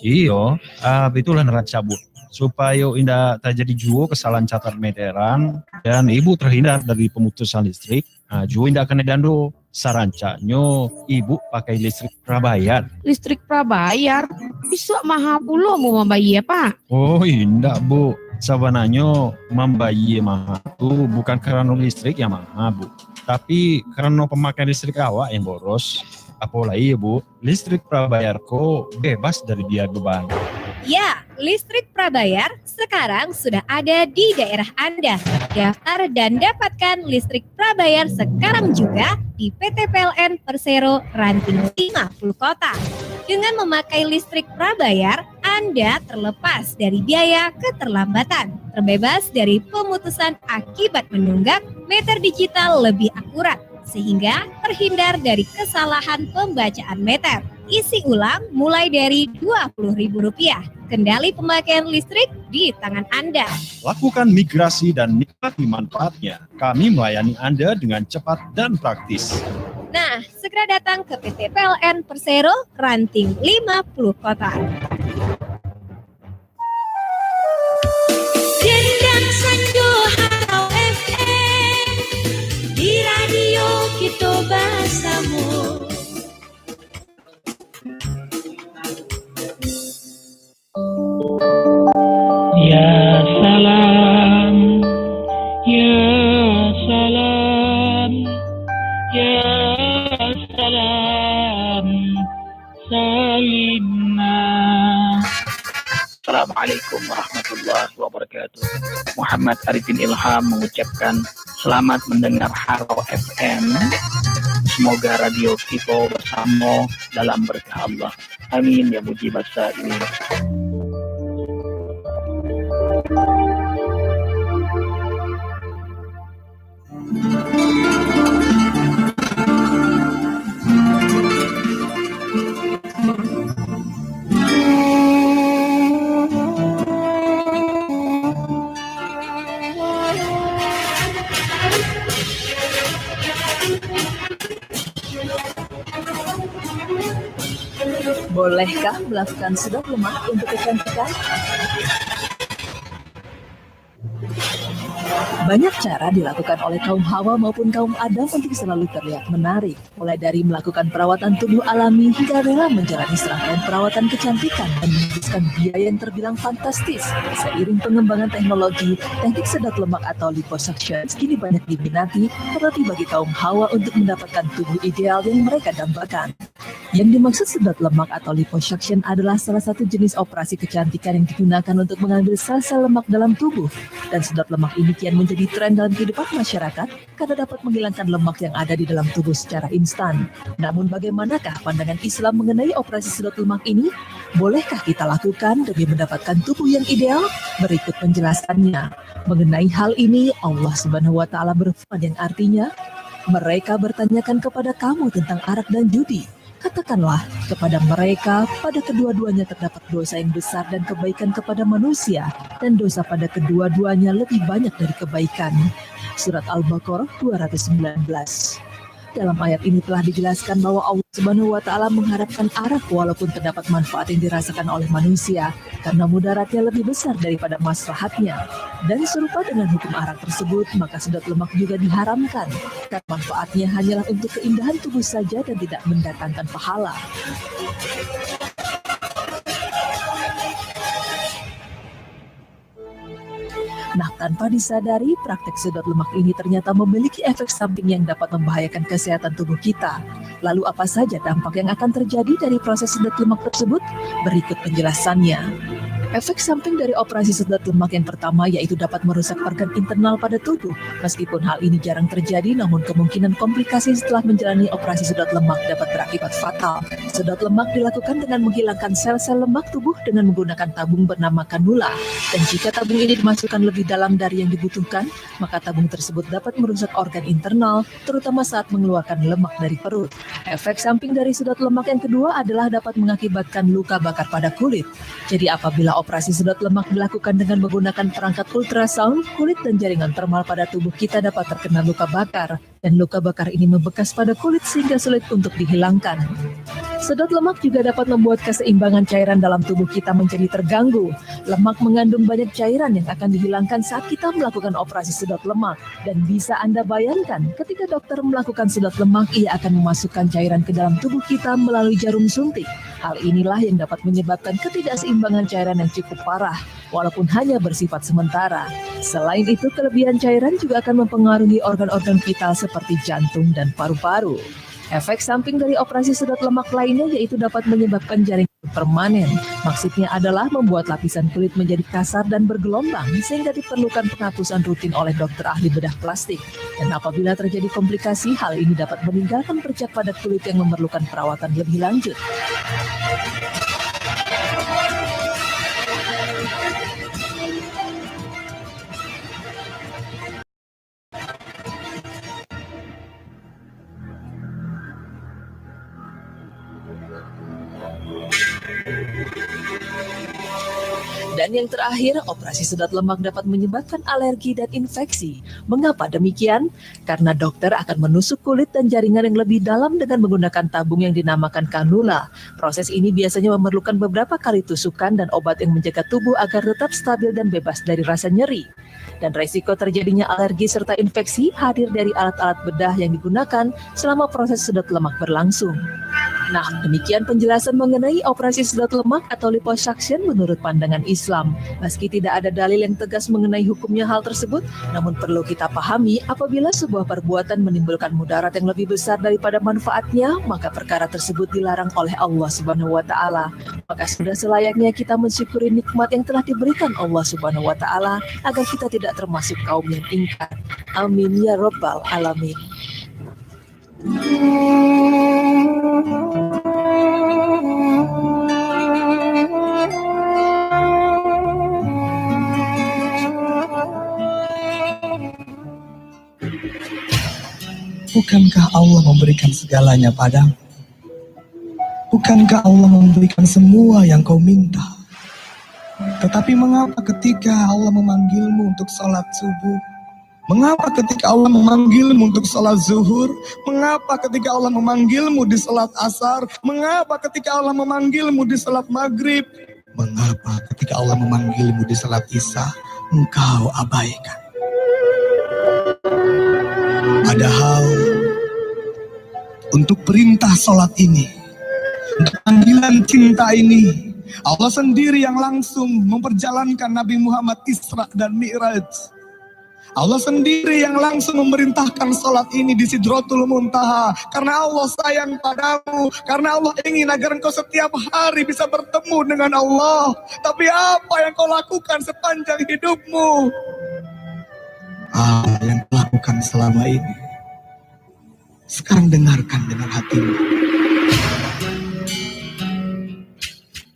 Iyo, itulah neraca, Bu. Supaya indah terjadi juga kesalahan catat meteran dan ibu terhindar dari pemutusan listrik. Juga indah kena dando. Sarancanyo ibu pakai listrik prabayar. Listrik prabayar? Bisa mahal pula mau membayar Pak. Oh indah Bu. Sebenarnya membayar mahal itu bukan karena listrik yang mahal Bu. Tapi karena pemakaian listrik awak yang boros. Apalagi ya Bu, listrik prabayar kok bebas dari biaya beban. Ya, listrik prabayar sekarang sudah ada di daerah Anda. Daftar dan dapatkan listrik prabayar sekarang juga di PT PLN Persero Ranting 50 Kota. Dengan memakai listrik prabayar, Anda terlepas dari biaya keterlambatan, terbebas dari pemutusan akibat menunggak, meter digital lebih akurat, sehingga terhindar dari kesalahan pembacaan meter. Isi ulang mulai dari Rp20.000. Kendali pemakaian listrik di tangan Anda. Lakukan migrasi dan nikmati manfaatnya. Kami melayani Anda dengan cepat dan praktis. Nah, segera datang ke PT PLN Persero Ranting 50 Kota. Dendang Sanjo Harau FM di radio kita bahasamu. Ya salam, ya salam, ya salam, salimna. Assalamualaikum warahmatullahi wabarakatuh. Muhammad Arifin Ilham mengucapkan selamat mendengar Harau FM. Semoga radio kita bersama dalam berkah Allah. Amin ya mujibas sa'ilin. Bolehkah melakukan sedot lemak untuk kecantikan? Banyak cara dilakukan oleh kaum Hawa maupun kaum Adam untuk selalu terlihat menarik. Mulai dari melakukan perawatan tubuh alami hingga rela menjalani serangkaian perawatan kecantikan dan menghabiskan biaya yang terbilang fantastis. Seiring pengembangan teknologi, teknik sedot lemak atau liposuction kini banyak diminati, terlebih bagi kaum Hawa untuk mendapatkan tubuh ideal yang mereka dambakan. Yang dimaksud sedot lemak atau liposuction adalah salah satu jenis operasi kecantikan yang digunakan untuk mengambil sel-sel lemak dalam tubuh. Dan sedot lemak ini kian menjadi tren dalam kehidupan masyarakat karena dapat menghilangkan lemak yang ada di dalam tubuh secara instan. Namun bagaimanakah pandangan Islam mengenai operasi sedot lemak ini? Bolehkah kita lakukan demi mendapatkan tubuh yang ideal? Berikut penjelasannya. Mengenai hal ini, Allah Subhanahu wa Ta'ala berfirman yang artinya, mereka bertanyakan kepada kamu tentang arak dan judi. Katakanlah kepada mereka, pada kedua-duanya terdapat dosa yang besar dan kebaikan kepada manusia, dan dosa pada kedua-duanya lebih banyak dari kebaikan. Surat Al-Baqarah 219. Dalam ayat ini telah dijelaskan bahwa Allah Subhanahu wa Ta'ala mengharapkan arak walaupun terdapat manfaat yang dirasakan oleh manusia, karena mudaratnya lebih besar daripada maslahatnya. Dan serupa dengan hukum arak tersebut, maka sedot lemak juga diharamkan, karena manfaatnya hanyalah untuk keindahan tubuh saja dan tidak mendatangkan pahala. Nah, tanpa disadari, praktek sedot lemak ini ternyata memiliki efek samping yang dapat membahayakan kesehatan tubuh kita. Lalu apa saja dampak yang akan terjadi dari proses sedot lemak tersebut? Berikut penjelasannya. Efek samping dari operasi sedot lemak yang pertama yaitu dapat merusak organ internal pada tubuh. Meskipun hal ini jarang terjadi, namun kemungkinan komplikasi setelah menjalani operasi sedot lemak dapat berakibat fatal. Sedot lemak dilakukan dengan menghilangkan sel-sel lemak tubuh dengan menggunakan tabung bernama kanula. Dan jika tabung ini dimasukkan lebih dalam dari yang dibutuhkan, maka tabung tersebut dapat merusak organ internal, terutama saat mengeluarkan lemak dari perut. Efek samping dari sedot lemak yang kedua adalah dapat mengakibatkan luka bakar pada kulit. Jadi apabila operasi sedot lemak dilakukan dengan menggunakan perangkat ultrasound, kulit dan jaringan termal pada tubuh kita dapat terkena luka bakar. Dan luka bakar ini membekas pada kulit sehingga sulit untuk dihilangkan. Sedot lemak juga dapat membuat keseimbangan cairan dalam tubuh kita menjadi terganggu. Lemak mengandung banyak cairan yang akan dihilangkan saat kita melakukan operasi sedot lemak. Dan bisa Anda bayangkan, ketika dokter melakukan sedot lemak, ia akan memasukkan cairan ke dalam tubuh kita melalui jarum suntik. Hal inilah yang dapat menyebabkan ketidakseimbangan cairan yang cukup parah, walaupun hanya bersifat sementara. Selain itu, kelebihan cairan juga akan mempengaruhi organ-organ vital seperti jantung dan paru-paru. Efek samping dari operasi sedot lemak lainnya yaitu dapat menyebabkan jaringan permanen. Maksudnya adalah membuat lapisan kulit menjadi kasar dan bergelombang sehingga diperlukan penghapusan rutin oleh dokter ahli bedah plastik. Dan apabila terjadi komplikasi, hal ini dapat meninggalkan bercak pada kulit yang memerlukan perawatan lebih lanjut. Dan yang terakhir, operasi sedot lemak dapat menyebabkan alergi dan infeksi. Mengapa demikian? Karena dokter akan menusuk kulit dan jaringan yang lebih dalam dengan menggunakan tabung yang dinamakan kanula. Proses ini biasanya memerlukan beberapa kali tusukan dan obat yang menjaga tubuh agar tetap stabil dan bebas dari rasa nyeri. Dan resiko terjadinya alergi serta infeksi hadir dari alat-alat bedah yang digunakan selama proses sedot lemak berlangsung. Nah, demikian penjelasan mengenai operasi sedot lemak atau liposuction menurut pandangan Islam. Meski tidak ada dalil yang tegas mengenai hukumnya hal tersebut, namun perlu kita pahami apabila sebuah perbuatan menimbulkan mudarat yang lebih besar daripada manfaatnya, maka perkara tersebut dilarang oleh Allah Subhanahu wa taala. Maka sudah selayaknya kita mensyukuri nikmat yang telah diberikan Allah Subhanahu wa taala agar kita tidak termasuk kaum yang ingkar. Amin ya rabbal alamin. Bukankah Allah memberikan segalanya padamu? Bukankah Allah memberikan semua yang kau minta? Tetapi mengapa ketika Allah memanggilmu untuk salat subuh? Mengapa ketika Allah memanggilmu untuk salat zuhur? Mengapa ketika Allah memanggilmu di salat asar? Mengapa ketika Allah memanggilmu di salat maghrib? Mengapa ketika Allah memanggilmu di salat isya, engkau abaikan? Padahal untuk perintah salat ini, untuk panggilan cinta ini, Allah sendiri yang langsung memperjalankan Nabi Muhammad Isra dan Mi'raj. Allah sendiri yang langsung memerintahkan salat ini di Sidratul Muntaha. Karena Allah sayang padamu, karena Allah ingin agar engkau setiap hari bisa bertemu dengan Allah. Tapi apa yang kau lakukan sepanjang hidupmu? Apa yang kau lakukan selama ini? Sekarang dengarkan dengan hatimu.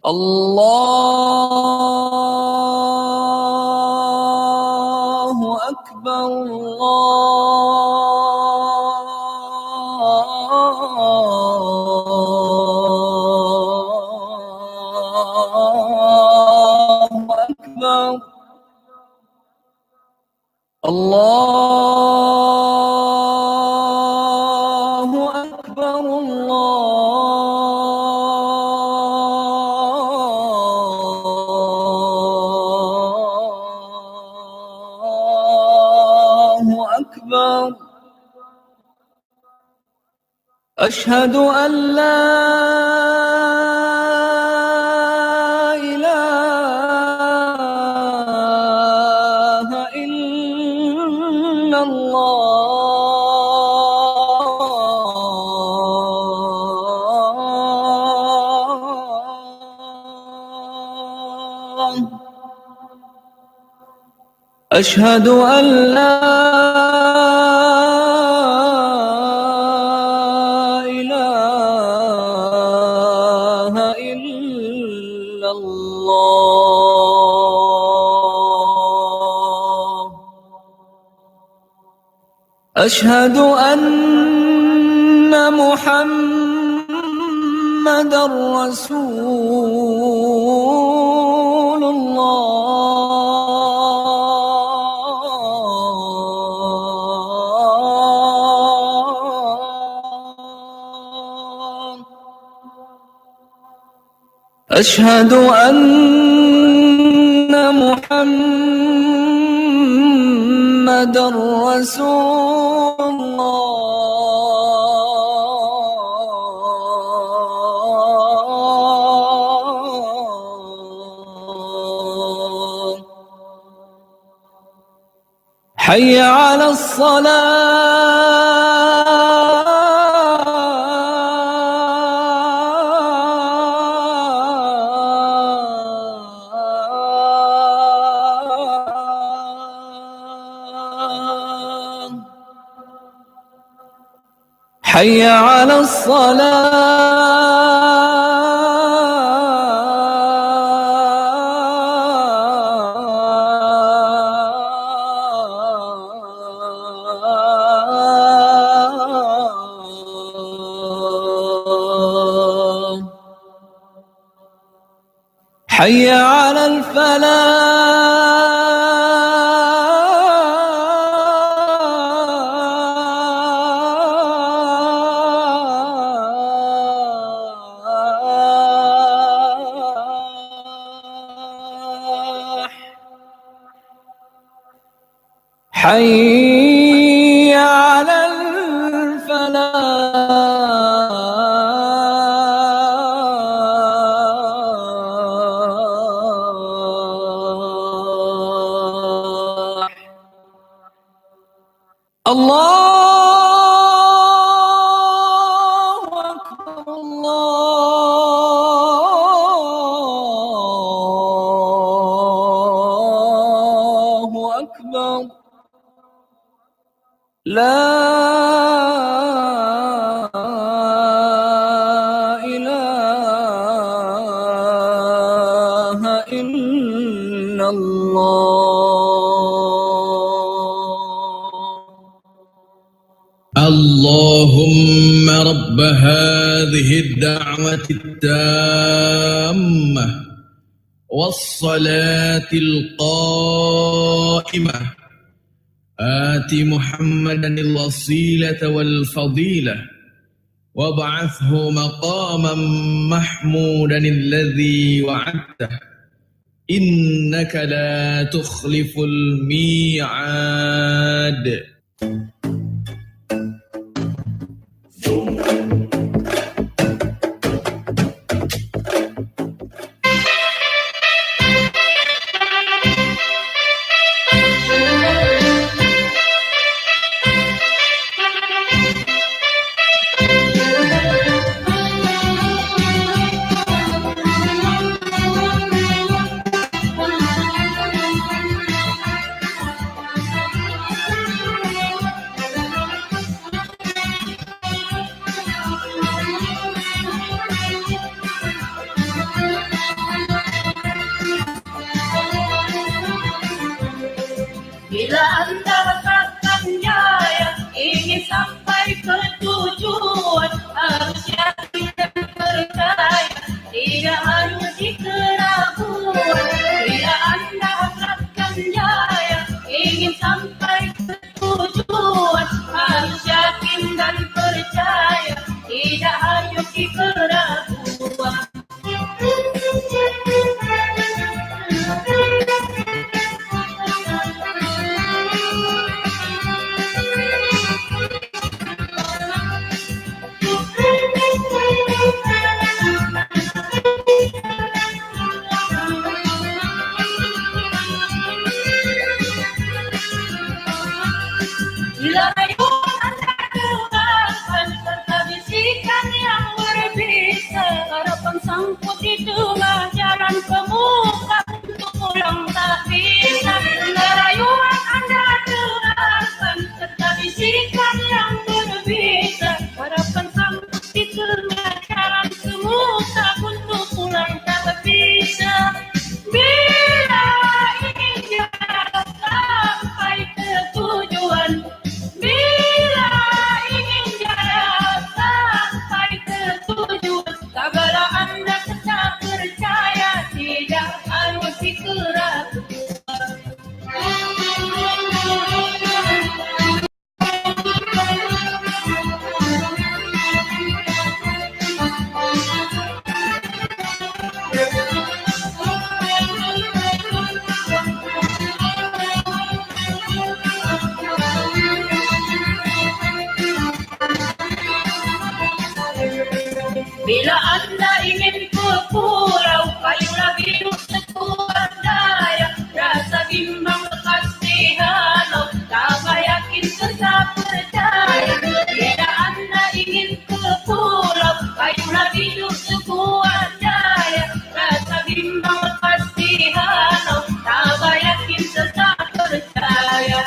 Allahu Akbar, Allahu Akbar, Allahu Akbar, Allahu Akbar. Ashhadu an la ilaha illallah أشهد أن لا إله إلا الله أشهد أن محمدًا رسول الله أشهد أن محمدًا رسول الله حي على الصلاة حي على الصلاة حي على الفلاح حي على الفلاح الله أكبر الله أكبر لا إله إلا الله اللهم رب هذه الدعوة التامة والصلاة القائمة آت محمدا الوسيلة والفضيلة وابعثه مقاما محمودا الذي وعدته إنك لا تخلف الميعاد. Bila Anda rasakan jaya, ingin sampai ke tujuan, harus yakin dan percaya, tidak harus keraguan. Bila Anda rasakan jaya, ingin sampai ke tujuan, harus yakin dan percaya, tidak harus keraguan. Bila rayuan Anda keluarkan serta bisikan yang berbisa, harapan sangkut di tengah jalan pemuka untuk pulang tak bisa. Bila rayuan Bila Anda ingin ke pulau kayulah hidup sekuat daya. Rasa bimbang kasihan, tambah yakin tetap percaya. Bila Anda ingin ke pulau kayulah hidup sekuat daya. Rasa bimbang kasihan, tambah yakin tetap percaya.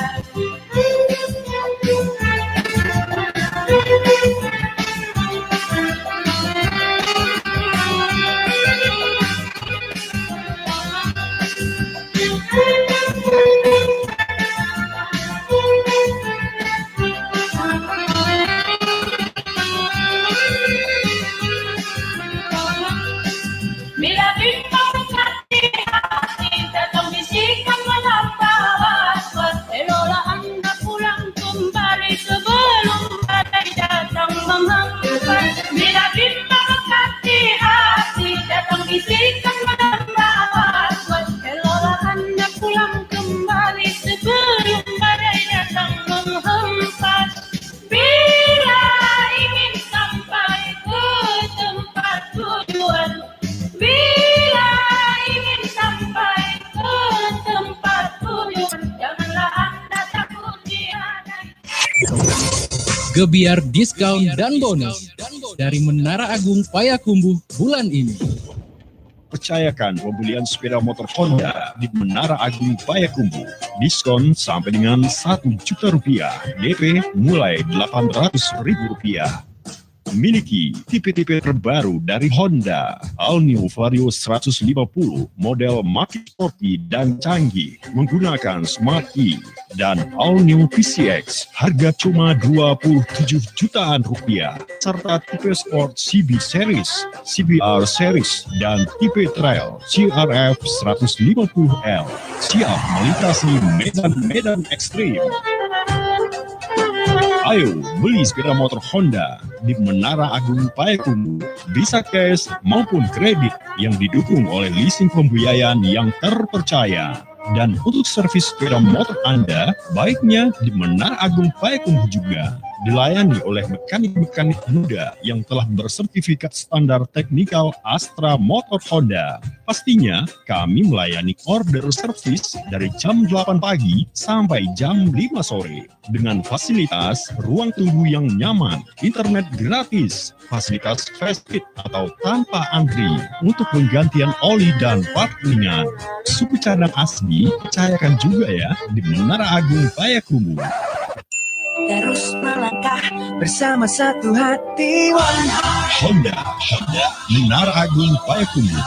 Bila bimbang hati datang bisikan melampau was-was. Eloklah Anda pulang kembali sebelum badai datang menghempaskan. Bila bimbang hati datang bisikan melampau was-was. Eloklah Anda pulang kembali sebelum badai datang menghempas. Bila ingin sampai ke tempat tujuan, bila ingin sampai ke tempat tujuan, janganlah Anda takut dihadang. Gebiar diskon dan bonus dari Menara Agung Payakumbuh bulan ini. Percayakan pembelian sepeda motor Honda di Menara Agung Payakumbuh. Diskon sampai dengan Rp1.000.000. DP mulai Rp800.000. Miliki tipe-tipe terbaru dari Honda. All New Vario 150 model makin sporty dan canggih menggunakan Smart Key dan All New PCX harga cuma Rp27 jutaan serta tipe Sport CB Series, CBR Series dan tipe Trail CRF 150L siap melintasi medan-medan ekstrim. Ayo beli sepeda motor Honda di Menara Agung Payakumbuh. Bisa cash maupun kredit yang didukung oleh leasing pembiayaan yang terpercaya. Dan untuk servis sepeda motor Anda, baiknya di Menara Agung Payakumbuh juga dilayani oleh mekanik-mekanik muda yang telah bersertifikat standar teknikal Astra Motor Honda. Pastinya kami melayani order servis dari jam 8 pagi sampai jam 5 sore dengan fasilitas ruang tunggu yang nyaman, internet gratis, fasilitas fast fit atau tanpa antri untuk penggantian oli dan part ringan. Suku cadang asli percayakan juga ya di Menara Agung Payakumbuh. Terus melangkah bersama satu hati. Honda, Menara Agung Payakumbuh.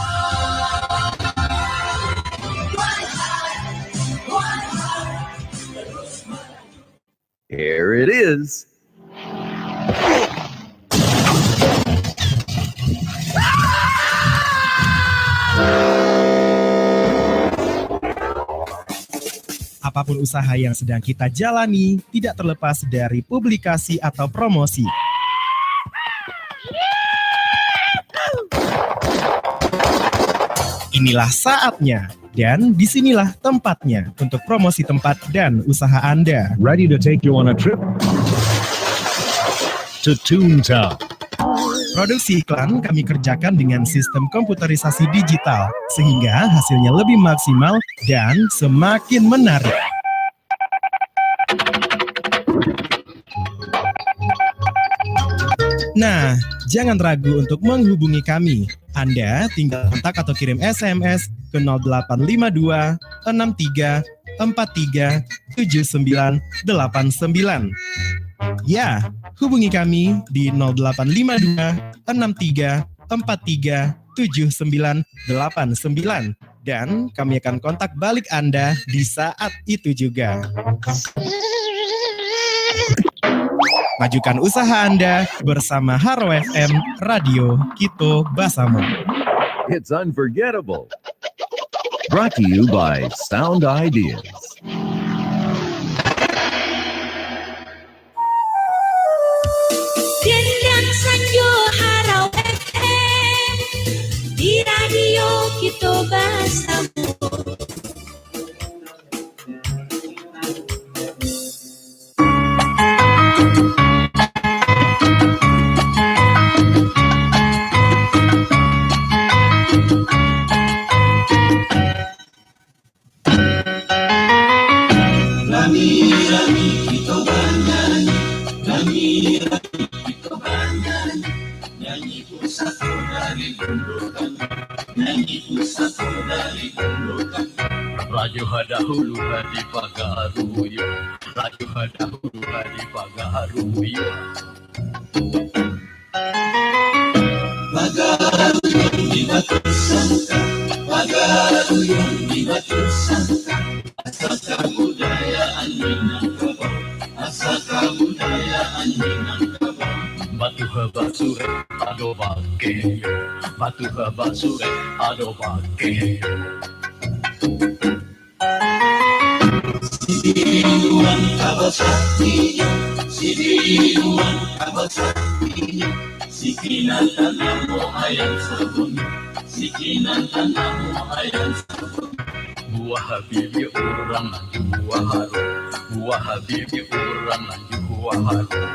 Here it is. Apapun usaha yang sedang kita jalani tidak terlepas dari publikasi atau promosi. Inilah saatnya dan disinilah tempatnya untuk promosi tempat dan usaha Anda. Ready to take you on a trip to Toontown. Produksi iklan kami kerjakan dengan sistem komputerisasi digital sehingga hasilnya lebih maksimal dan semakin menarik. Nah, jangan ragu untuk menghubungi kami. Anda tinggal kontak atau kirim SMS ke 0852 63 43 7989. Ya, hubungi kami di 0852 63 43 7989 dan kami akan kontak balik Anda di saat itu juga. Majukan usaha Anda bersama Haro FM Radio Kito Basamo. It's unforgettable. Brought to you by Sound Ideas. Gendang Sanjo Haro FM di Radio Kito Basamo. Nyanyi lagi kita banyak, nyanyi satu dari gundukan, nyanyi satu dari gundukan. Laju dahulu di Pagaruyo, laju dahulu di Pagaruyo. Pagaruyo di Batu Sangka, Pagaruyo di Batu Sangka. Asal kebudayaan Minangkabau, asal kebudayaan Minangkabau. Batu basure ado bakeyo, batu basure ado bakeyo. Sidiruan kabasatinya, sidiruan kabasatinya. Sikinan tanamo ayam sabun, sikinan tanamo ayam sabun. Buah habibi orang lanjut buah harum, buah habibi orang lanjut buah harum.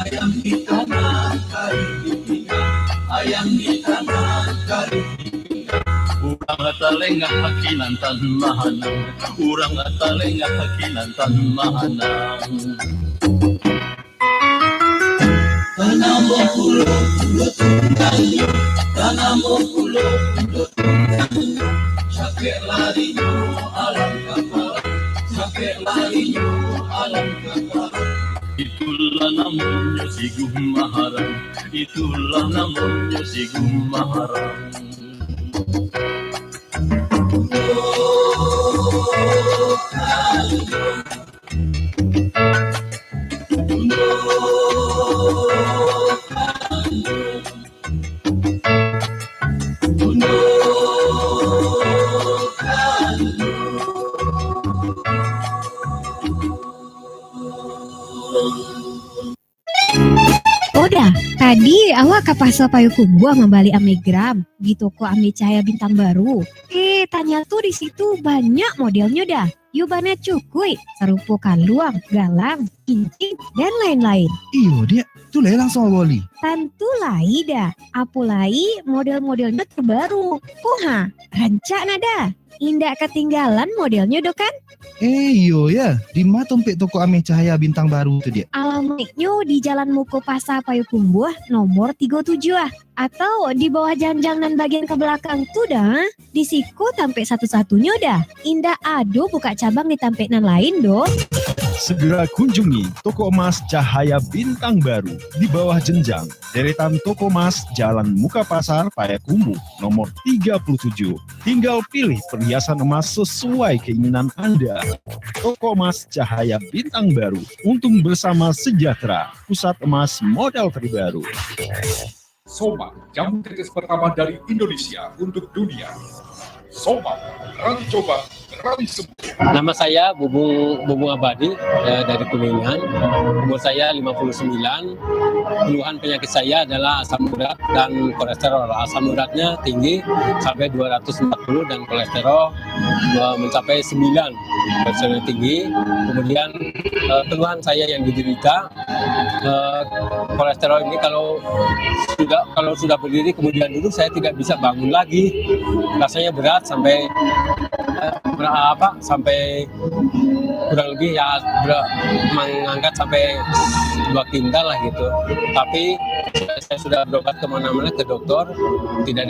Ayam di tanah kari di pinggang, ayam di tanah kari di pinggang. Urang talengah hakinan tan mahanang, urang talengah hakinan tan mahanang. Tanamo pulo pulo tungganyo, tanamo pulo pulo tungganyo. Capek larinya alam kapal, capek larinya alam kapal. Itulah namanya si Gumaharang, itulah namanya si Gumaharang. Oda, tadi awak ke pasar Payakumbuh membeli amegram di toko Ame Cahaya Bintang Baru. Tanya tuh di situ banyak modelnya dah. Yubana cukui, serupu kaluang, galang, kincing, dan lain-lain. Iyo dia, tuh langsung boli. Tentu lai dah, apulai model-modelnya terbaru. Kuha, rancak nada. Indah ketinggalan modelnya do kan? Iyo ya, di mana tempat toko Ame Cahaya Bintang Baru tuh dia? Alamatnya di Jalan Muko Pasar Payakumbuh nomor 37 atau di bawah janjangan bagian ke belakang tuh dah. Di siku tampe satu-satunya dah. Indah ado buka cabang di tampenan lain do. Segera kunjungi Toko Emas Cahaya Bintang Baru di bawah jenjang deretan Toko Emas Jalan Muka Pasar Payakumbuh nomor 37. Tinggal pilih perhiasan emas sesuai keinginan Anda. Toko Emas Cahaya Bintang Baru, untung bersama sejahtera, pusat emas modal terbaru. Sobat, jamu tetes pertama dari Indonesia untuk dunia. Sobat, berani coba, berani sembuh. Nama saya Bubung Abadi dari Kuningan. Umur saya 59. Keluhan penyakit saya adalah asam urat dan kolesterol. Asam uratnya tinggi sampai 240 dan kolesterol mencapai 9. Kolesterol tinggi. Kemudian keluhan saya yang diderita kolesterol ini kalau sudah berdiri kemudian duduk saya tidak bisa bangun lagi. Rasanya berat sampai kurang lebih ya mengangkat sampai 2 kintal lah gitu. Tapi saya sudah berobat kemana-mana ke dokter, tidak ada